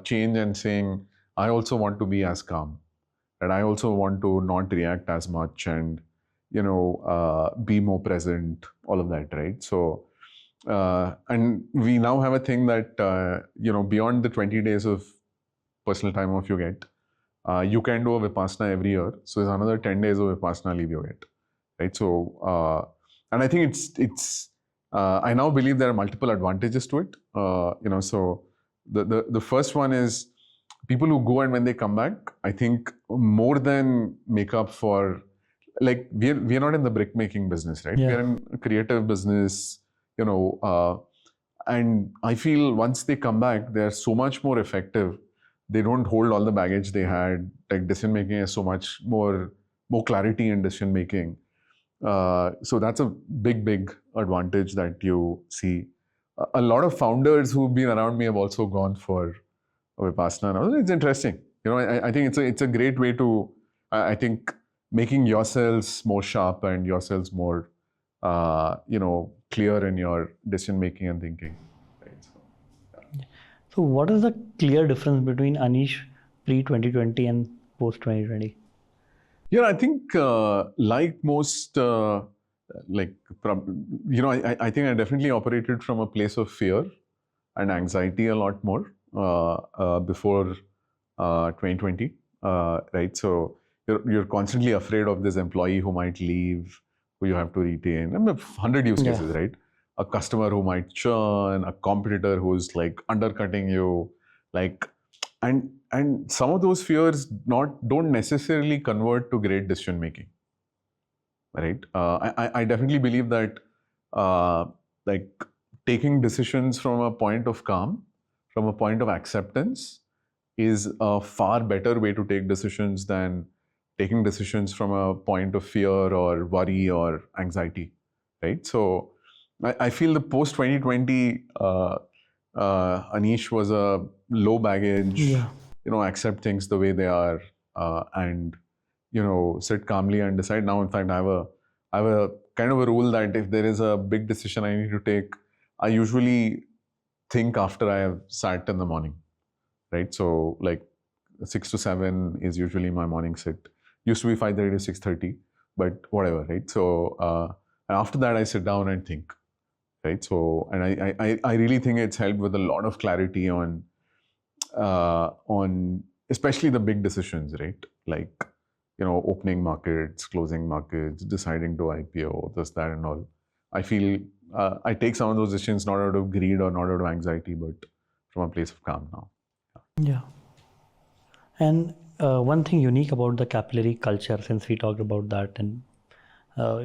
change and saying, I also want to be as calm. And I also want to not react as much and, be more present, all of that, right? So, and we now have a thing that, beyond the 20 days of personal time off you get, you can do a Vipassana every year. So there's another 10 days of Vipassana leave you get, right? So, and I think I now believe there are multiple advantages to it. So the first one is people who go and when they come back, I think more than make up for, like we're not in the brick making business, right? Yeah. We're in a creative business, and I feel once they come back, they're so much more effective. They don't hold all the baggage they had. Like decision making is so much more clarity in decision making. So that's a big advantage that you see. A lot of founders who've been around me have also gone for Vipassana. It's interesting. I think it's a great way to, I think, making yourselves more sharp and yourselves more, clear in your decision making and thinking. Right? So what is the clear difference between Aneesh pre-2020 and post-2020? Yeah, I think like most, I think I definitely operated from a place of fear and anxiety a lot more before 2020, right? So you're constantly afraid of this employee who might leave, who you have to retain. 100 use cases, right? A customer who might churn, a competitor who's like undercutting you, like, and some of those fears don't necessarily convert to great decision making, right? I definitely believe that like taking decisions from a point of calm, from a point of acceptance, is a far better way to take decisions than taking decisions from a point of fear or worry or anxiety, right? So I feel the post 2020 Aneesh was a low baggage, accept things the way they are, and sit calmly and decide. Now, in fact, I have a kind of a rule that if there is a big decision I need to take, I usually think after I have sat in the morning, right? So like 6 to 7 is usually my morning sit. Used to be 5:30 to 6:30, but whatever, right? So and after that I sit down and think, right? So and I really think it's helped with a lot of clarity on especially the big decisions, right? Like opening markets, closing markets, deciding to IPO, this, that, and all. I feel I take some of those decisions not out of greed or not out of anxiety, but from a place of calm now. Yeah. And one thing unique about the Capillary culture, since we talked about that, and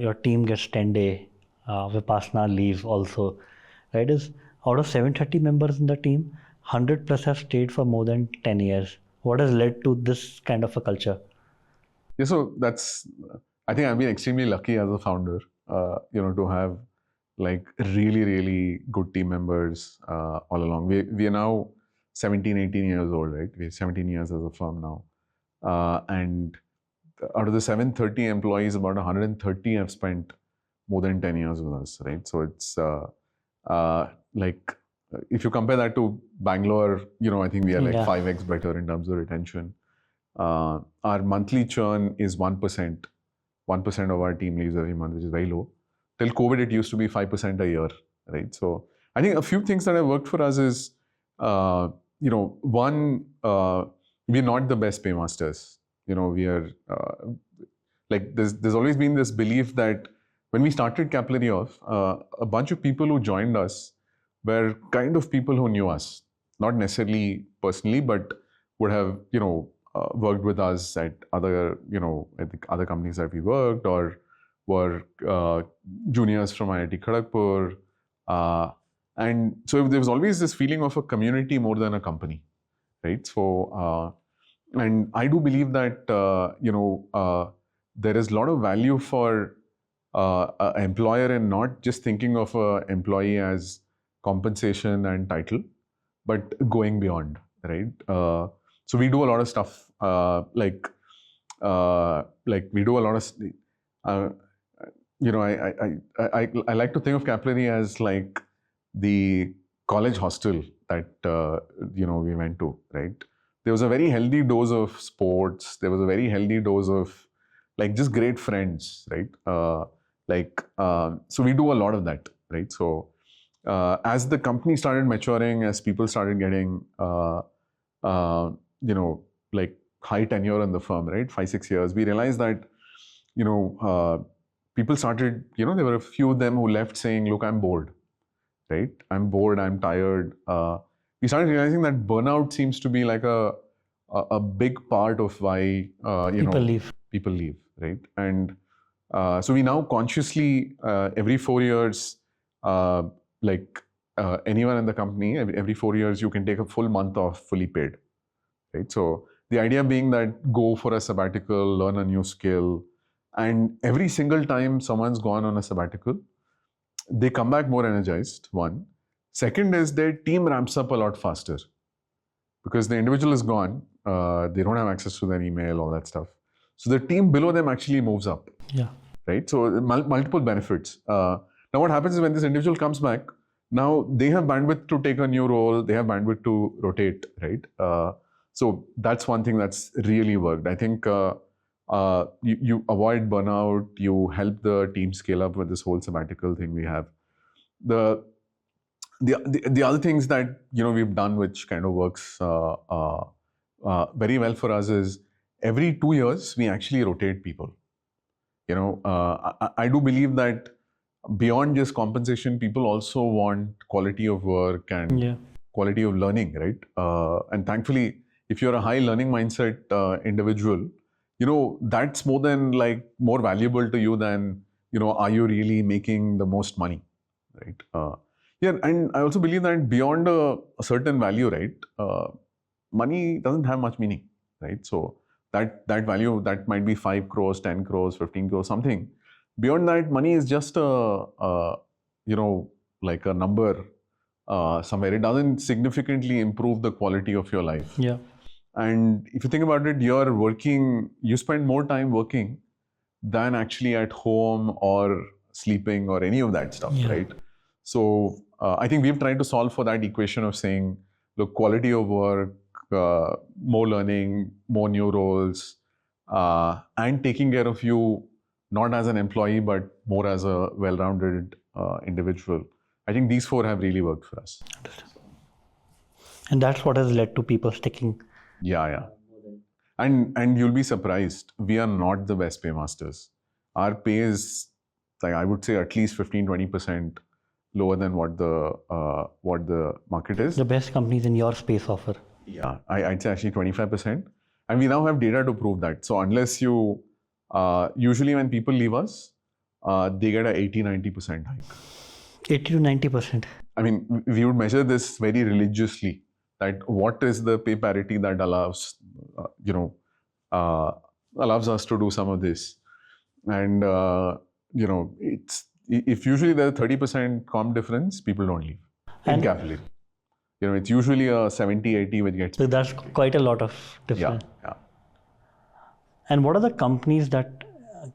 your team gets 10-day Vipassana leave also, right? Is out of 730 members in the team, 100 plus have stayed for more than 10 years. What has led to this kind of a culture? Yeah, so I think I've been extremely lucky as a founder, to have like really good team members all along. We are now 17, 18 years old, right? We're 17 years as a firm now. And out of the 730 employees, about 130 have spent more than 10 years with us, right? So it's like, if you compare that to Bangalore, I think we are like 5x better in terms of retention. Our monthly churn is 1%. 1% of our team leaves every month, which is very low. Till COVID, it used to be 5% a year, right? So I think a few things that have worked for us is, one, we're not the best paymasters. We are like, there's always been this belief that when we started Capillary off, a bunch of people who joined us were kind of people who knew us, not necessarily personally, but would have, worked with us at other, at the other companies that we worked, or were juniors from IIT Kharagpur. And so there was always this feeling of a community more than a company, right? So, and I do believe that, there is a lot of value for an employer in not just thinking of an employee as compensation and title, but going beyond, right? So we do a lot of stuff, like we do a lot of, I like to think of Capillary as like the college hostel that, we went to, right? There was a very healthy dose of sports. There was a very healthy dose of like just great friends, right? So we do a lot of that, right? So as the company started maturing, as people started getting, like high tenure in the firm, right? 5-6 years, we realized that, people started, there were a few of them who left saying, look, I'm bored, right? I'm bored, I'm tired. We started realizing that burnout seems to be like a big part of why, people leave, right? And so we now consciously, every 4 years, anyone in the company, every 4 years, you can take a full month off fully paid, right? So the idea being that go for a sabbatical, learn a new skill, and every single time someone's gone on a sabbatical, they come back more energized, one. Second is their team ramps up a lot faster because the individual is gone. They don't have access to their email, all that stuff. So the team below them actually moves up. Yeah. Right? So multiple benefits. Now what happens is when this individual comes back, now they have bandwidth to take a new role, they have bandwidth to rotate, right? So that's one thing that's really worked. I think you avoid burnout, you help the team scale up with this whole sabbatical thing we have. The other things that we've done, which kind of works very well for us, is every 2 years we actually rotate people. I do believe that beyond just compensation, people also want quality of work and quality of learning, right? And thankfully, if you're a high learning mindset individual, that's more valuable to you than, are you really making the most money, right? And I also believe that beyond a certain value, right, money doesn't have much meaning, right? So that value, that might be 5 crores, 10 crores, 15 crores, something. Beyond that, money is just like a number somewhere. It doesn't significantly improve the quality of your life. Yeah. And if you think about it, you spend more time working than actually at home or sleeping or any of that stuff, right? So I think we've tried to solve for that equation of saying, look, quality of work, more learning, more new roles, and taking care of you, not as an employee, but more as a well-rounded individual. I think these 4 have really worked for us. And that's what has led to people sticking. Yeah. And you'll be surprised, we are not the best paymasters. Our pay is, I would say, at least 15-20% lower than what the market is. The best companies in your space offer. Yeah, I'd say actually 25%. And we now have data to prove that. So unless you, usually when people leave us, they get a 80-90% hike. 80 to 90%. I mean, we would measure this very religiously, that what is the pay parity that allows, allows us to do some of this. And, if usually there's a 30% comp difference, people don't leave in Capillary. It's usually a 70-80 which gets. So that's quite a lot of difference. Yeah. And what are the companies that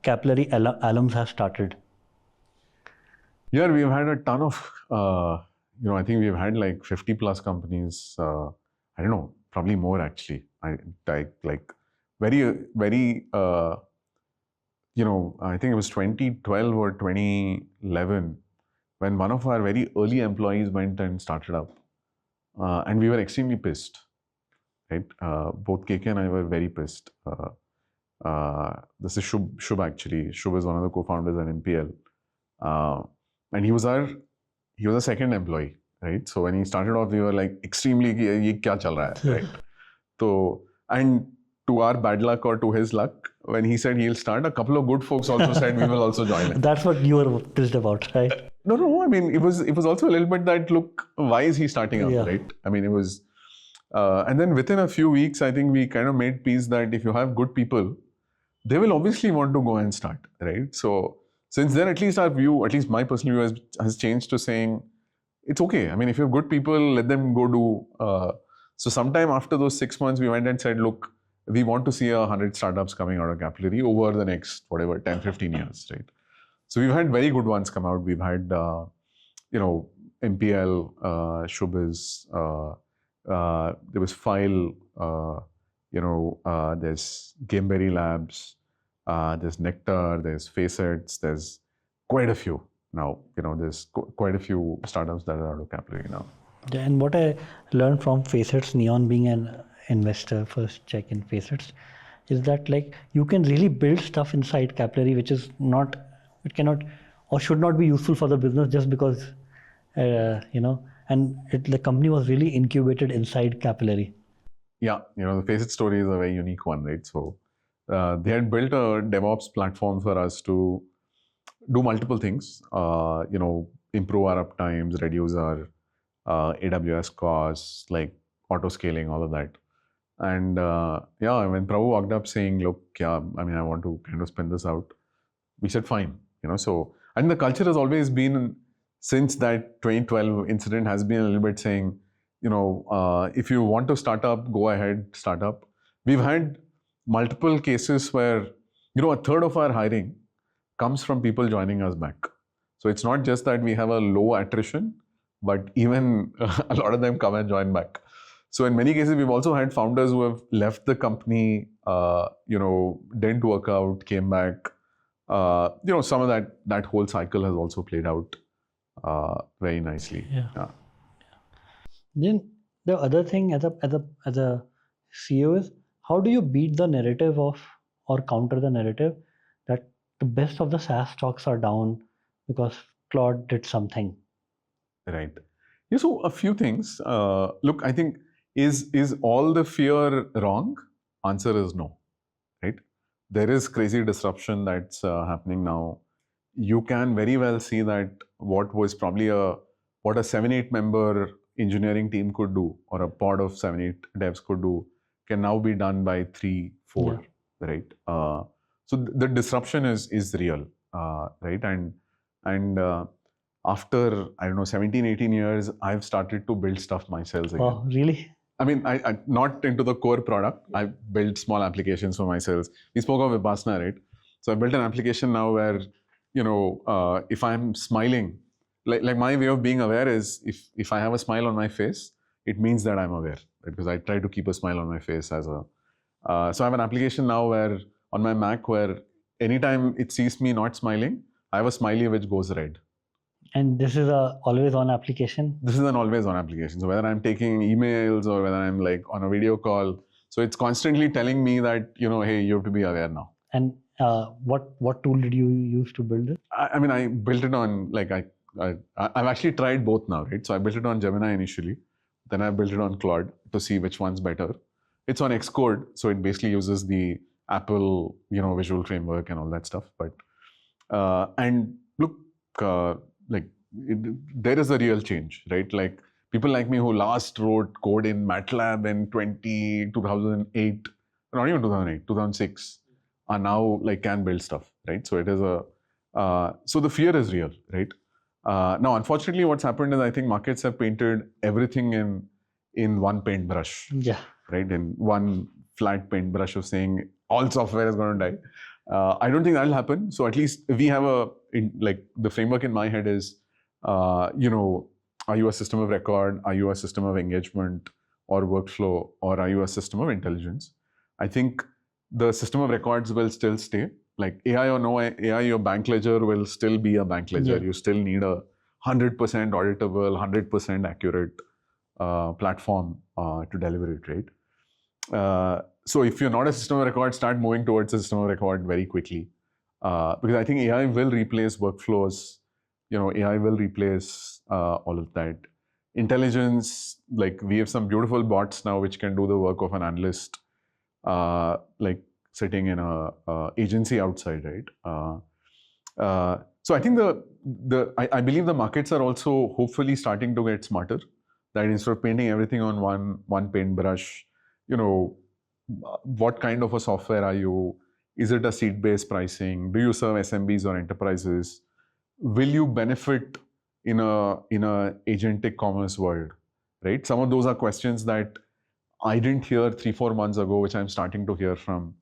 Capillary alums have started? Yeah, we've had a ton of, I think we've had like 50 plus companies. I don't know, probably more actually. I like very, very, I think it was 2012 or 2011 when one of our very early employees went and started up. And we were extremely pissed, right? Both KK and I were very pissed. This is Shubh actually. Shubh is one of the co-founders at NPL. And he was a second employee, right? So when he started off, we were like extremely, ye kya chal raha hai, right? So, and to our bad luck or to his luck, when he said he'll start, a couple of good folks also said we will also join him. That's what you were pissed about, right? No. I mean, it was also a little bit that, look, why is he starting up, Yeah. right? I mean, it was, and then within a few weeks, I think we kind of made peace that if you have good people, they will obviously want to go and start, right? So since then, at least our view, at least my personal view has changed to saying, it's okay. I mean, if you have good people, let them go do. So sometime after those 6 months, we went and said, look, we want to see 100 startups coming out of Capillary over the next, 10, 15 years, right? So we've had very good ones come out. We've had, MPL, Shubh's, there was File, there's Gameberry Labs, there's Nectar, there's Facets, there's quite a few now. There's quite a few startups that are out of Capillary now. And what I learned from Facets, Neon being an investor, first check in Facets, is that like you can really build stuff inside Capillary which is not, it cannot or should not be useful for the business just because, and the company was really incubated inside Capillary. Yeah, the Facet story is a very unique one, right? So they had built a DevOps platform for us to do multiple things, improve our uptimes, reduce our AWS costs, like auto scaling, all of that. And when Prabhu walked up saying, look, I want to kind of spin this out, we said, fine. So, and the culture has always been, since that 2012 incident, has been a little bit saying, if you want to start up, go ahead, start up. We've had multiple cases where, a third of our hiring comes from people joining us back. So it's not just that we have a low attrition, but even a lot of them come and join back. So in many cases, we've also had founders who have left the company, didn't work out, came back. Some of that whole cycle has also played out very nicely. Yeah. Then the other thing as a CEO is, how do you beat the narrative of or counter the narrative that the best of the SaaS stocks are down because Claude did something? Right. Yeah, so a few things. Look, I think, is all the fear wrong? Answer is no, right? There is crazy disruption that's happening now. You can very well see that what was probably what a 7-8 member engineering team could do, or a pod of 7-8 devs could do, can now be done by 3-4, right? So the disruption is real, right? And after, 17-18 years, I've started to build stuff myself again. Oh, really? I mean, I not into the core product. I built small applications for myself. We spoke of Vipassana, right? So I built an application now where, if I'm smiling, like my way of being aware is if I have a smile on my face, it means that I'm aware, right? Because I try to keep a smile on my face as a. So I have an application now where on my Mac where anytime it sees me not smiling, I have a smiley which goes red. And this is a always-on application? This is an always-on application. So whether I'm taking emails or whether I'm like on a video call, so it's constantly telling me that, hey, you have to be aware now. And what tool did you use to build it? I built it on, I've actually tried both now, right? So I built it on Gemini initially. Then I built it on Claude to see which one's better. It's on Xcode, so it basically uses the Apple, visual framework and all that stuff. But, and look, there is a real change, right? Like people like me who last wrote code in MATLAB in 2008, not even 2008, 2006, are now can build stuff, right? So it is so the fear is real, right? Now, unfortunately, what's happened is I think markets have painted everything in one paintbrush. Yeah. Right, in one flat paintbrush of saying all software is going to die. I don't think that'll happen. So at least we have the framework in my head is, are you a system of record? Are you a system of engagement or workflow? Or are you a system of intelligence? I think the system of records will still stay. Like AI or no AI, your bank ledger will still be a bank ledger. Yeah. You still need a 100% auditable, 100% accurate platform to deliver it, right? So if you're not a system of record, start moving towards a system of record very quickly. Because I think AI will replace workflows. AI will replace all of that. Intelligence, like we have some beautiful bots now which can do the work of an analyst, like sitting in a agency outside, right? So I think I believe the markets are also hopefully starting to get smarter. That instead of painting everything on one paintbrush, what kind of a software are you? Is it a seat-based pricing? Do you serve SMBs or enterprises? Will you benefit in a agentic commerce world, right? Some of those are questions that I didn't hear 3-4 months ago, which I'm starting to hear from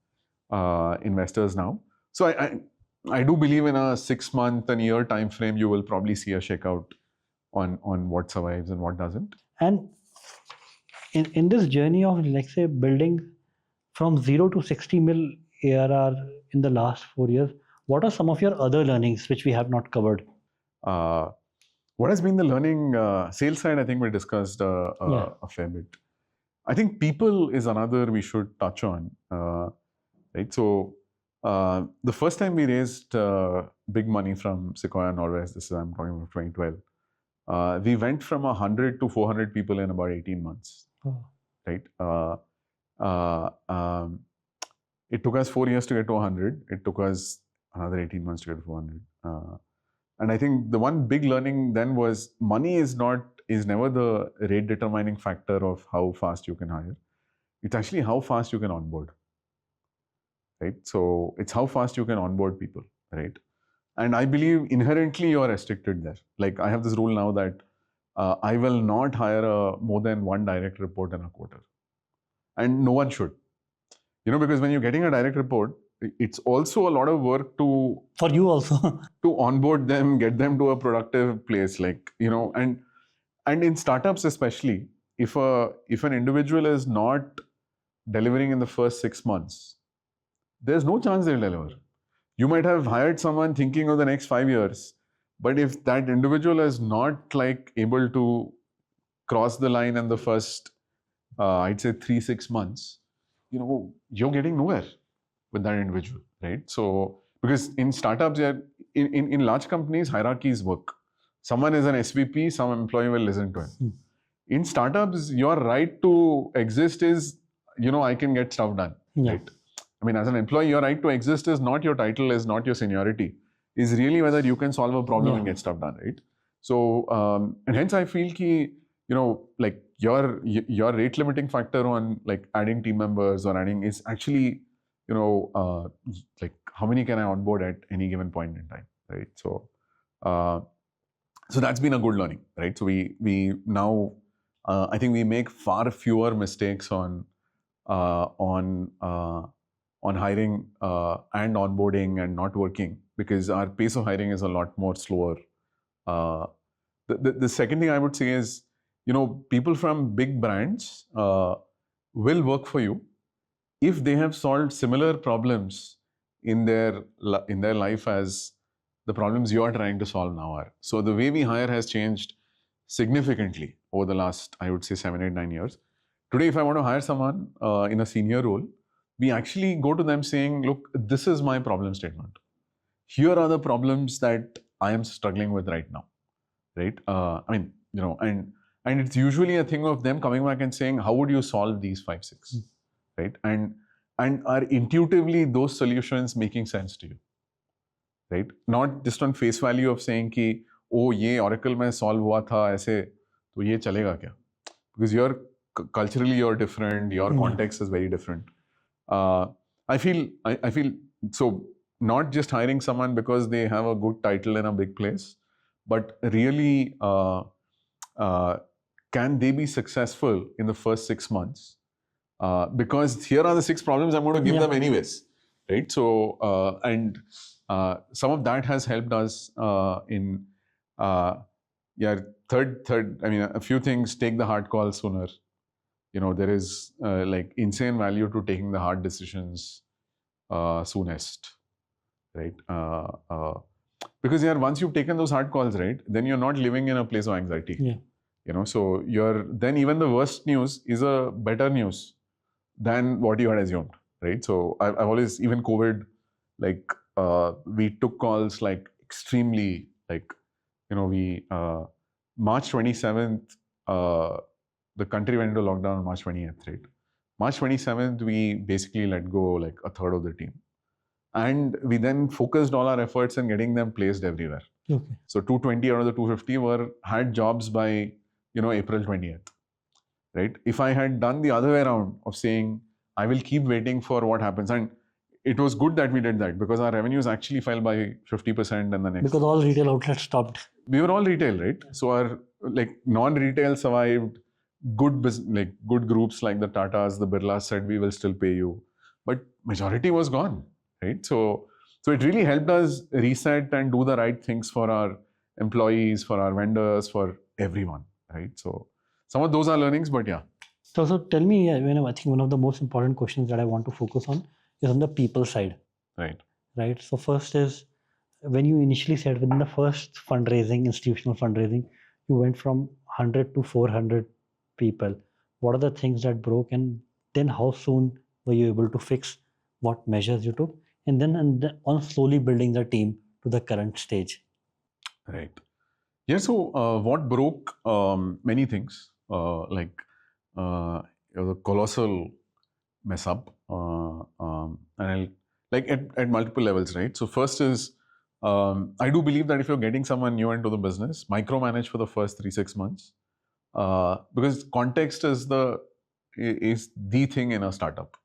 investors now. So I do believe in a 6-month and year time frame, you will probably see a shakeout on what survives and what doesn't. And in this journey of, let's say, building from 0 to 60 mil ARR in the last 4 years, what are some of your other learnings which we have not covered? What has been the learning? Sales side, I think we discussed a fair bit. I think people is another we should touch on, right? So the first time we raised big money from Sequoia Norwest, this is I'm talking about 2012, we went from 100 to 400 people in about 18 months, right? It took us 4 years to get to 100. It took us another 18 months to get to 400. And I think the one big learning then was money is never the rate determining factor of how fast you can hire. It's actually how fast you can onboard, right? So it's how fast you can onboard people, right? And I believe inherently you are restricted there. Like I have this rule now that I will not hire more than one direct report in a quarter. And no one should. Because when you're getting a direct report, it's also a lot of work for you also to onboard them, get them to a productive place, and in startups especially, if an individual is not delivering in the first 6 months, there's no chance they'll deliver. You might have hired someone thinking of the next 5 years, but if that individual is not able to cross the line in the first, I'd say 3-6 months, you're getting nowhere with that individual, right? So, because in startups, in large companies, hierarchies work. Someone is an SVP, some employee will listen to him. In startups, your right to exist is, I can get stuff done, right? I mean, as an employee, your right to exist is not your title, is not your seniority, is really whether you can solve a problem and get stuff done, right? So, and hence I feel ki, your rate limiting factor on adding team members or adding is actually, how many can I onboard at any given point in time, right? So, so that's been a good learning, right? So we now, I think we make far fewer mistakes on hiring and onboarding and not working, because our pace of hiring is a lot more slower. The second thing I would say is, people from big brands will work for you if they have solved similar problems in their life as the problems you are trying to solve now are. So the way we hire has changed significantly over the last, I would say, 7, 8, 9 years. Today, if I want to hire someone in a senior role, we actually go to them saying, look, this is my problem statement. Here are the problems that I am struggling with right now, right? And it's usually a thing of them coming back and saying, how would you solve these 5, 6, right? And are intuitively those solutions making sense to you, right? Not just on face value of saying ki, oh, ye Oracle mein solve hua tha aise, to ye chalega kya? Because culturally you're different, your context is very different. I feel so, not just hiring someone because they have a good title in a big place, but really, can they be successful in the first 6 months? Because here are the 6 problems I'm going to give them anyways, right? So, and some of that has helped us in, third, I mean, a few things: take the hard call sooner. There is like insane value to taking the hard decisions soonest, right? Because once you've taken those hard calls, right, then you're not living in a place of anxiety. So then even the worst news is a better news than what you had assumed, right? So I've always, even COVID, like we took calls like extremely, like, we March 27th, the country went into lockdown on March 20th, right? March 27th, we basically let go like a third of the team. And we then focused all our efforts in getting them placed everywhere. Okay. So 220 out of the 250 had jobs by, April 20th, right? If I had done the other way around of saying, I will keep waiting for what happens. And it was good that we did that, because our revenues actually fell by 50% in the next. Because all retail outlets stopped. We were all retail, right? So our non-retail survived. Good groups like the Tatas, the Birlas said, we will still pay you. But majority was gone, right? So it really helped us reset and do the right things for our employees, for our vendors, for everyone, right? So some of those are learnings, but yeah. So tell me, I think one of the most important questions that I want to focus on is on the people side. Right. Right. So first is, when you initially said within the first fundraising, institutional fundraising, you went from 100 to 400 people. What are the things that broke, and then how soon were you able to fix? What measures you took, and then on slowly building the team to the current stage? Right. Yeah. So what broke? Many things. It was a colossal mess up, and at multiple levels, right? So first is, I do believe that if you're getting someone new into the business, micromanage for the first 3-6 months, because context is the thing in a startup,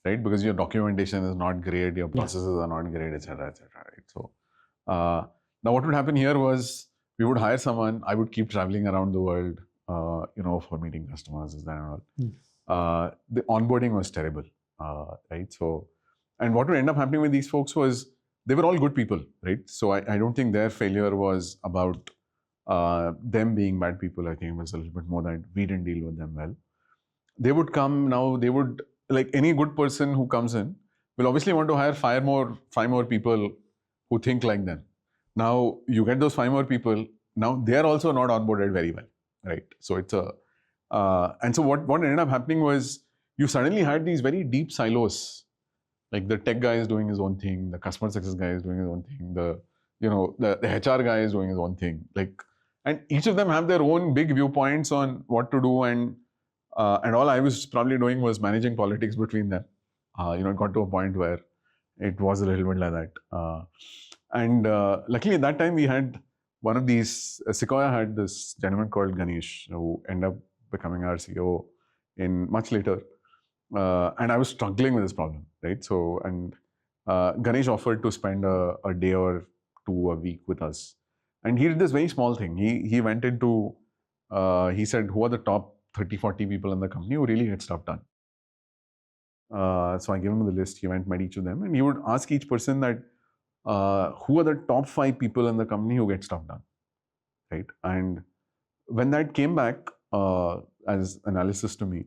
right? Because your documentation is not great, your processes are not great, etc., etc. Right? So now what would happen here was, we would hire someone. I would keep traveling around the world, for meeting customers, and all. The onboarding was terrible, right? So, and what would end up happening with these folks was, they were all good people, right? So I don't think their failure was about them being bad people. I think it was a little bit more that we didn't deal with them well. They would come now. They would, like any good person who comes in, will obviously want to hire 5 more people who think like them. Now you get those 5 more people. Now they are also not onboarded very well, right? So it's a and so what ended up happening was, you suddenly had these very deep silos. Like the tech guy is doing his own thing, the customer success guy is doing his own thing, the HR guy is doing his own thing. And each of them have their own big viewpoints on what to do, and all I was probably doing was managing politics between them. It got to a point where it was a little bit like that. And luckily at that time we had one of these, Sequoia had this gentleman called Ganesh, who ended up becoming our CEO in much later. And I was struggling with this problem, right? So, and Ganesh offered to spend a day or 2 a week with us. And he did this very small thing. He went into, he said, who are the top 30-40 people in the company who really get stuff done? So I gave him the list. He went, met each of them, and he would ask each person that, who are the top 5 people in the company who get stuff done, right? And when that came back as analysis to me,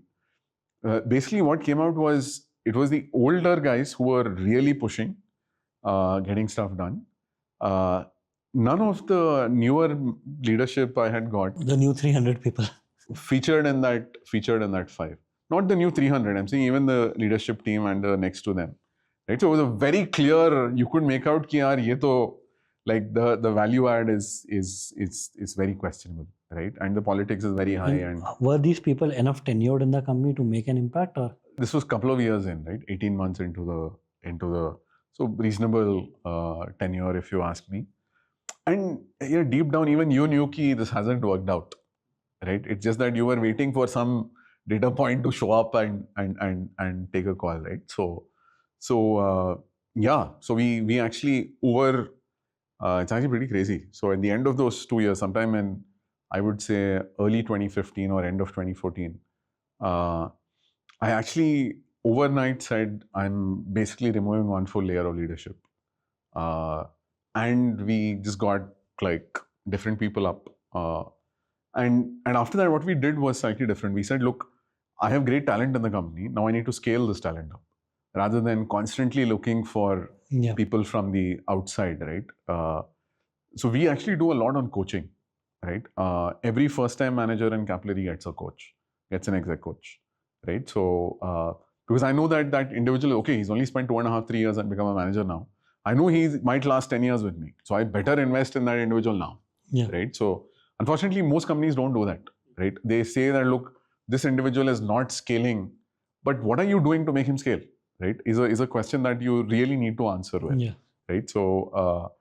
basically what came out was, it was the older guys who were really pushing, getting stuff done. None of the newer leadership I had got, the new 300 people, featured in that 5. Not the new 300. I'm saying even the leadership team and the next to them. Right? So it was a very clear. You could make out ki yaar, ye to, like the value add is very questionable, right? And the politics is very high. And were these people enough tenured in the company to make an impact, or this was a couple of years in, right? 18 months into the so reasonable tenure, if you ask me. And deep down, even you knew ki this hasn't worked out, right? It's just that you were waiting for some data point to show up and take a call, right? So we actually It's actually pretty crazy. So at the end of those 2 years, sometime in, I would say, early 2015 or end of 2014, I actually overnight said, I'm basically removing one full layer of leadership. And we just got like different people up. And after that, what we did was slightly different. We said, look, I have great talent in the company. Now I need to scale this talent up rather than constantly looking for people from the outside, right? So we actually do a lot on coaching, right? Every first-time manager in Capillary gets a coach, gets an exec coach, right? So because I know that that individual, okay, he's only spent 2.5, 3 years and become a manager now. I know he might last 10 years with me. So I better invest in that individual now, right? So unfortunately, most companies don't do that, right? They say that, look, this individual is not scaling, but what are you doing to make him scale, right? Is a question that you really need to answer with, right? So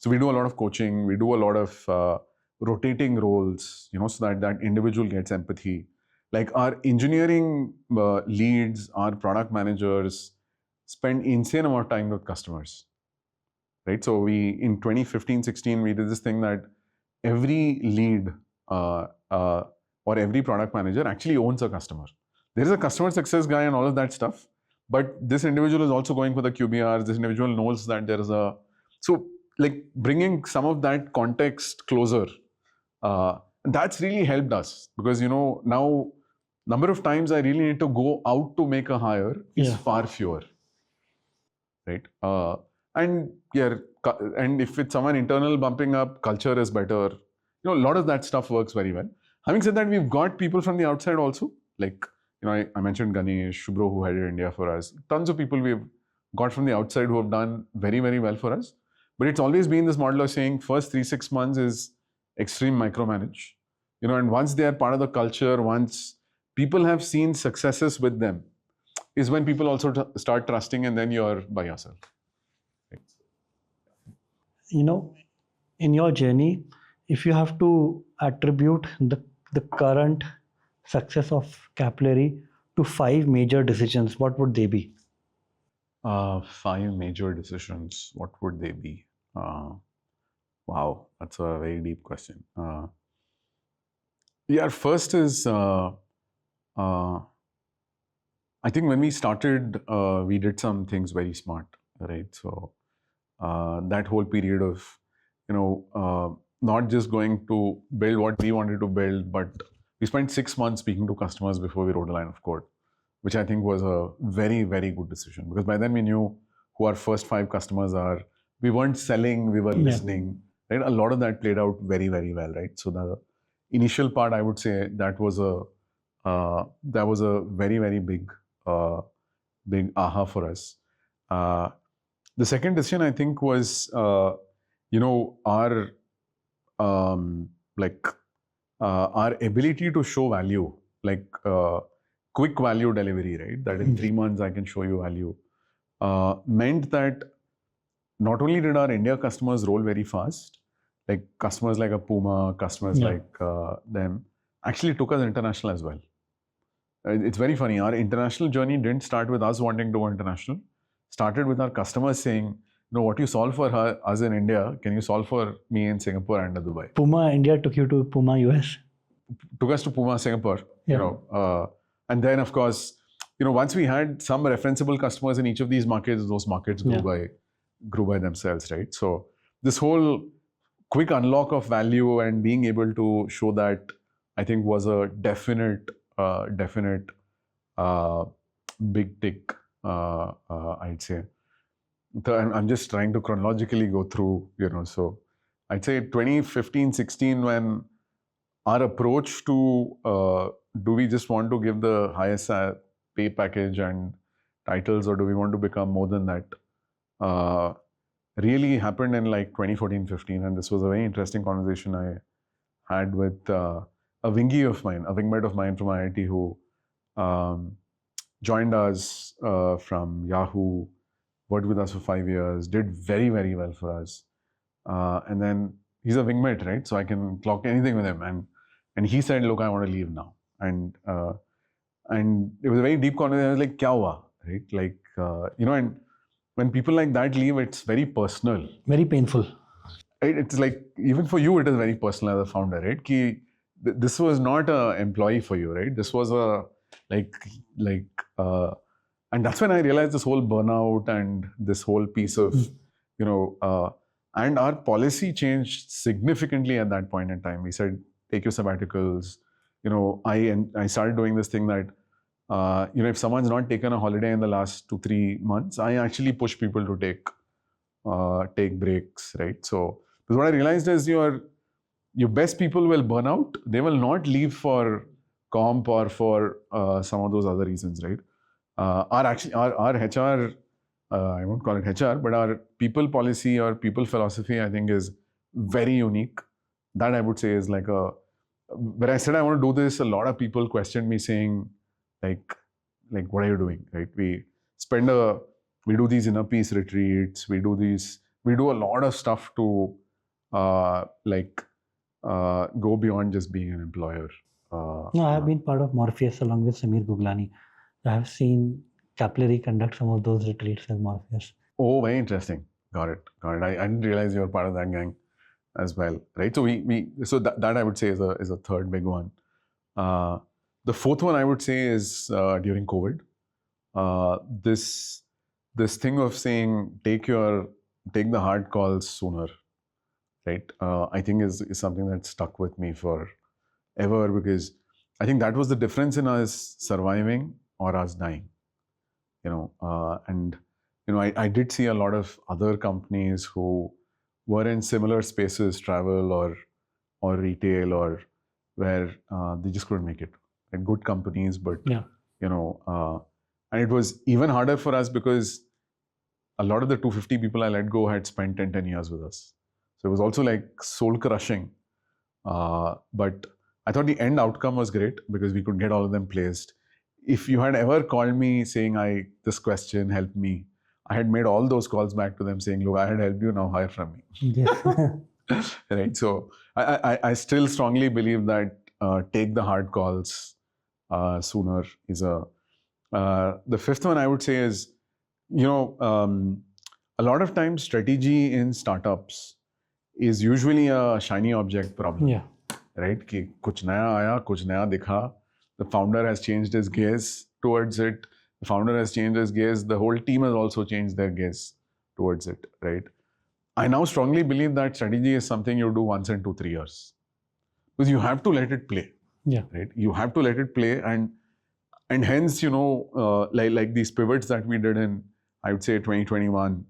we do a lot of coaching. We do a lot of rotating roles, so that that individual gets empathy. Like our engineering leads, our product managers spend insane amount of time with customers, right? So we, in 2015, 16, we did this thing that every lead or every product manager actually owns a customer. There is a customer success guy and all of that stuff, but this individual is also going for the QBRs. This individual knows that there is a... So like bringing some of that context closer, that's really helped us because, now number of times I really need to go out to make a hire is far fewer, right? And if it's someone internal bumping up, culture is better. A lot of that stuff works very well. Having said that, we've got people from the outside also. Like, I mentioned Ganesh, Shubro, who headed India for us. Tons of people we've got from the outside who have done very, very well for us. But it's always been this model of saying first 3-6 months is extreme micromanage. And once they are part of the culture, once people have seen successes with them, is when people also start trusting, and then you're by yourself. In your journey, if you have to attribute the current success of Capillary to 5 major decisions, what would they be? 5 major decisions, what would they be? Wow, that's a very deep question. First is, I think when we started, we did some things very smart, right? So that whole period of, not just going to build what we wanted to build, but we spent 6 months speaking to customers before we wrote a line of code, which I think was a very, very good decision because by then we knew who our first 5 customers are. We weren't selling, we were listening, right? A lot of that played out very, very well, right? So the initial part, I would say that was a very, very big aha for us. The second decision, I think, was, our ability to show value, like quick value delivery, right? That in 3 months I can show you value, meant that not only did our India customers roll very fast, like customers like a Puma, customers like them, actually took us international as well. It's very funny. Our international journey didn't start with us wanting to go international. Started with our customers saying, what you solve for us in India, can you solve for me in Singapore and Dubai? Puma India took you to Puma US? Took us to Puma Singapore, and then of course, once we had some referenceable customers in each of these markets, those markets grew by themselves, right? So this whole quick unlock of value and being able to show that, I think, was a definite big tick, I'd say. I'm just trying to chronologically go through, so I'd say 2015, 16, when our approach to do we just want to give the highest pay package and titles, or do we want to become more than that, really happened in like 2014, 15. And this was a very interesting conversation I had with a wingmate of mine from IIT who joined us from Yahoo, worked with us for 5 years, did very, very well for us. And then he's a wingmate, right? So I can clock anything with him. And he said, look, I want to leave now. And it was a very deep conversation. I was like, kya hua? Right? Like, and when people like that leave, it's very personal. Very painful. right? It's like, even for you, it is very personal as a founder, right? This was not an employee for you, right? This was a, like, and that's when I realized this whole burnout and this whole piece of, and our policy changed significantly at that point in time. We said, take your sabbaticals. I started doing this thing that, if someone's not taken a holiday in the last 2-3 months, I actually push people to take breaks, right? So, because what I realized is your best people will burn out. They will not leave for comp or for some of those other reasons, right? Our HR, I won't call it HR, but our people policy or people philosophy, I think, is very unique. That I would say is like when I said I want to do this, a lot of people questioned me saying, like, what are you doing, right? We do these inner peace retreats. We do a lot of stuff to go beyond just being an employer. No, I have been part of Morpheus along with Samir Guglani. I have seen Capillary conduct some of those retreats as Morpheus. Oh, very interesting. Got it. I didn't realize you were part of that gang as well, right? So so that I would say is a third big one. The fourth one I would say is during COVID. This thing of saying take the hard calls sooner, right? I think is something that stuck with me forever, because I think that was the difference in us surviving or us dying. I did see a lot of other companies who were in similar spaces, travel or retail, or where they just couldn't make it. Like good companies, but and it was even harder for us because a lot of the 250 people I let go had spent 10 years with us. So it was also like soul crushing. But I thought the end outcome was great because we could get all of them placed. If you had ever called me saying, this question helped me, I had made all those calls back to them saying, look, I had helped you, now hire from me. Yeah. Right. So I still strongly believe that take the hard calls sooner is the fifth one I would say is, a lot of times strategy in startups is usually a shiny object problem. Yeah. Right? Ki kuch naya aaya, kuch naya dikha. The founder has changed his gaze towards it. The founder has changed his gaze. The whole team has also changed their gaze towards it. Right? I now strongly believe that strategy is something you do once in 2-3 years, because you have to let it play. Yeah. Right? You have to let it play, and hence, like these pivots that we did in, I would say, 2021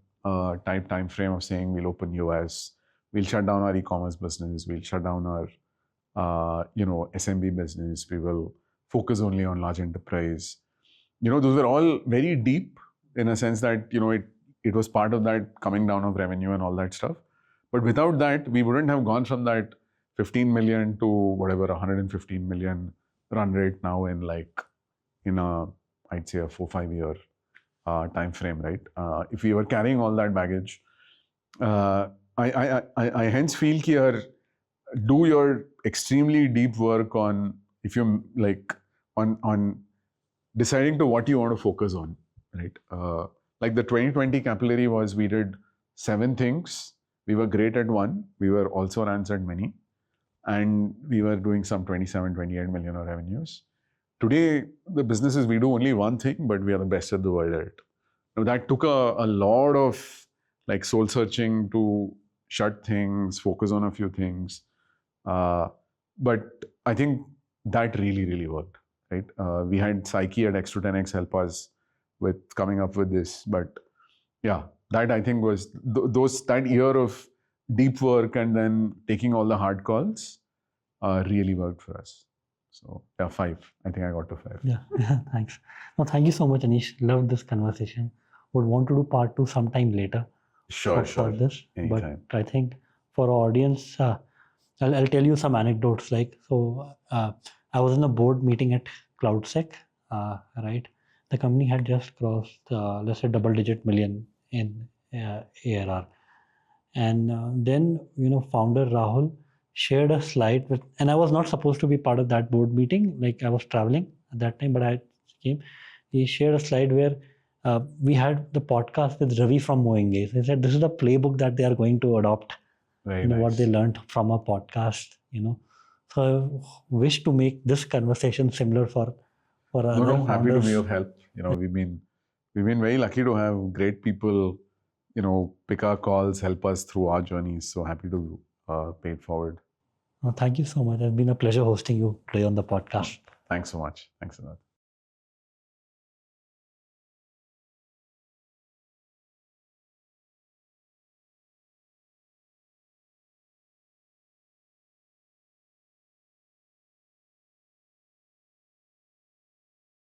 type time frame of saying we'll open US, we'll shut down our e-commerce business, we'll shut down our SMB business, we will focus only on large enterprise. Those were all very deep in a sense that it was part of that coming down of revenue and all that stuff. But without that, we wouldn't have gone from that 15 million to whatever 115 million run rate now in I'd say a 4-5 year time frame, right? If we were carrying all that baggage, I hence feel here, do your extremely deep work on, if you on deciding to what you want to focus on, right? Like the 2020 Capillary was, we did 7 things. We were great at one. We were also answered many, and we were doing some 27-28 million of revenues. Today, the businesses, we do only one thing, but we are the best at the world at it. Now, that took a lot of soul searching to shut things, focus on a few things. But I think that really, really worked, right? We had Psyche at X to 10X help us with coming up with this. But yeah, that I think was that year of deep work and then taking all the hard calls really worked for us. So yeah, 5. I think I got to 5. Yeah, thanks. No, thank you so much, Aneesh. Loved this conversation. Would want to do part 2 sometime later. Sure. For this. Anytime. But I think for our audience, I'll tell you some anecdotes. I was in a board meeting at CloudSec, right? The company had just crossed, let's say, double-digit million in ARR. And then, founder Rahul shared a slide with, and I was not supposed to be part of that board meeting. I was traveling at that time, but I came. He shared a slide where we had the podcast with Ravi from Moinge. He said, this is the playbook that they are going to adopt Very what they nice. learned from our podcast. So I wish to make this conversation similar for other No, happy to founders. be of help. We've been very lucky to have great people, pick our calls, help us through our journeys. So happy to pay it forward. Thank you so much. It's been a pleasure hosting you today on the podcast. Thanks so much. Thanks a lot.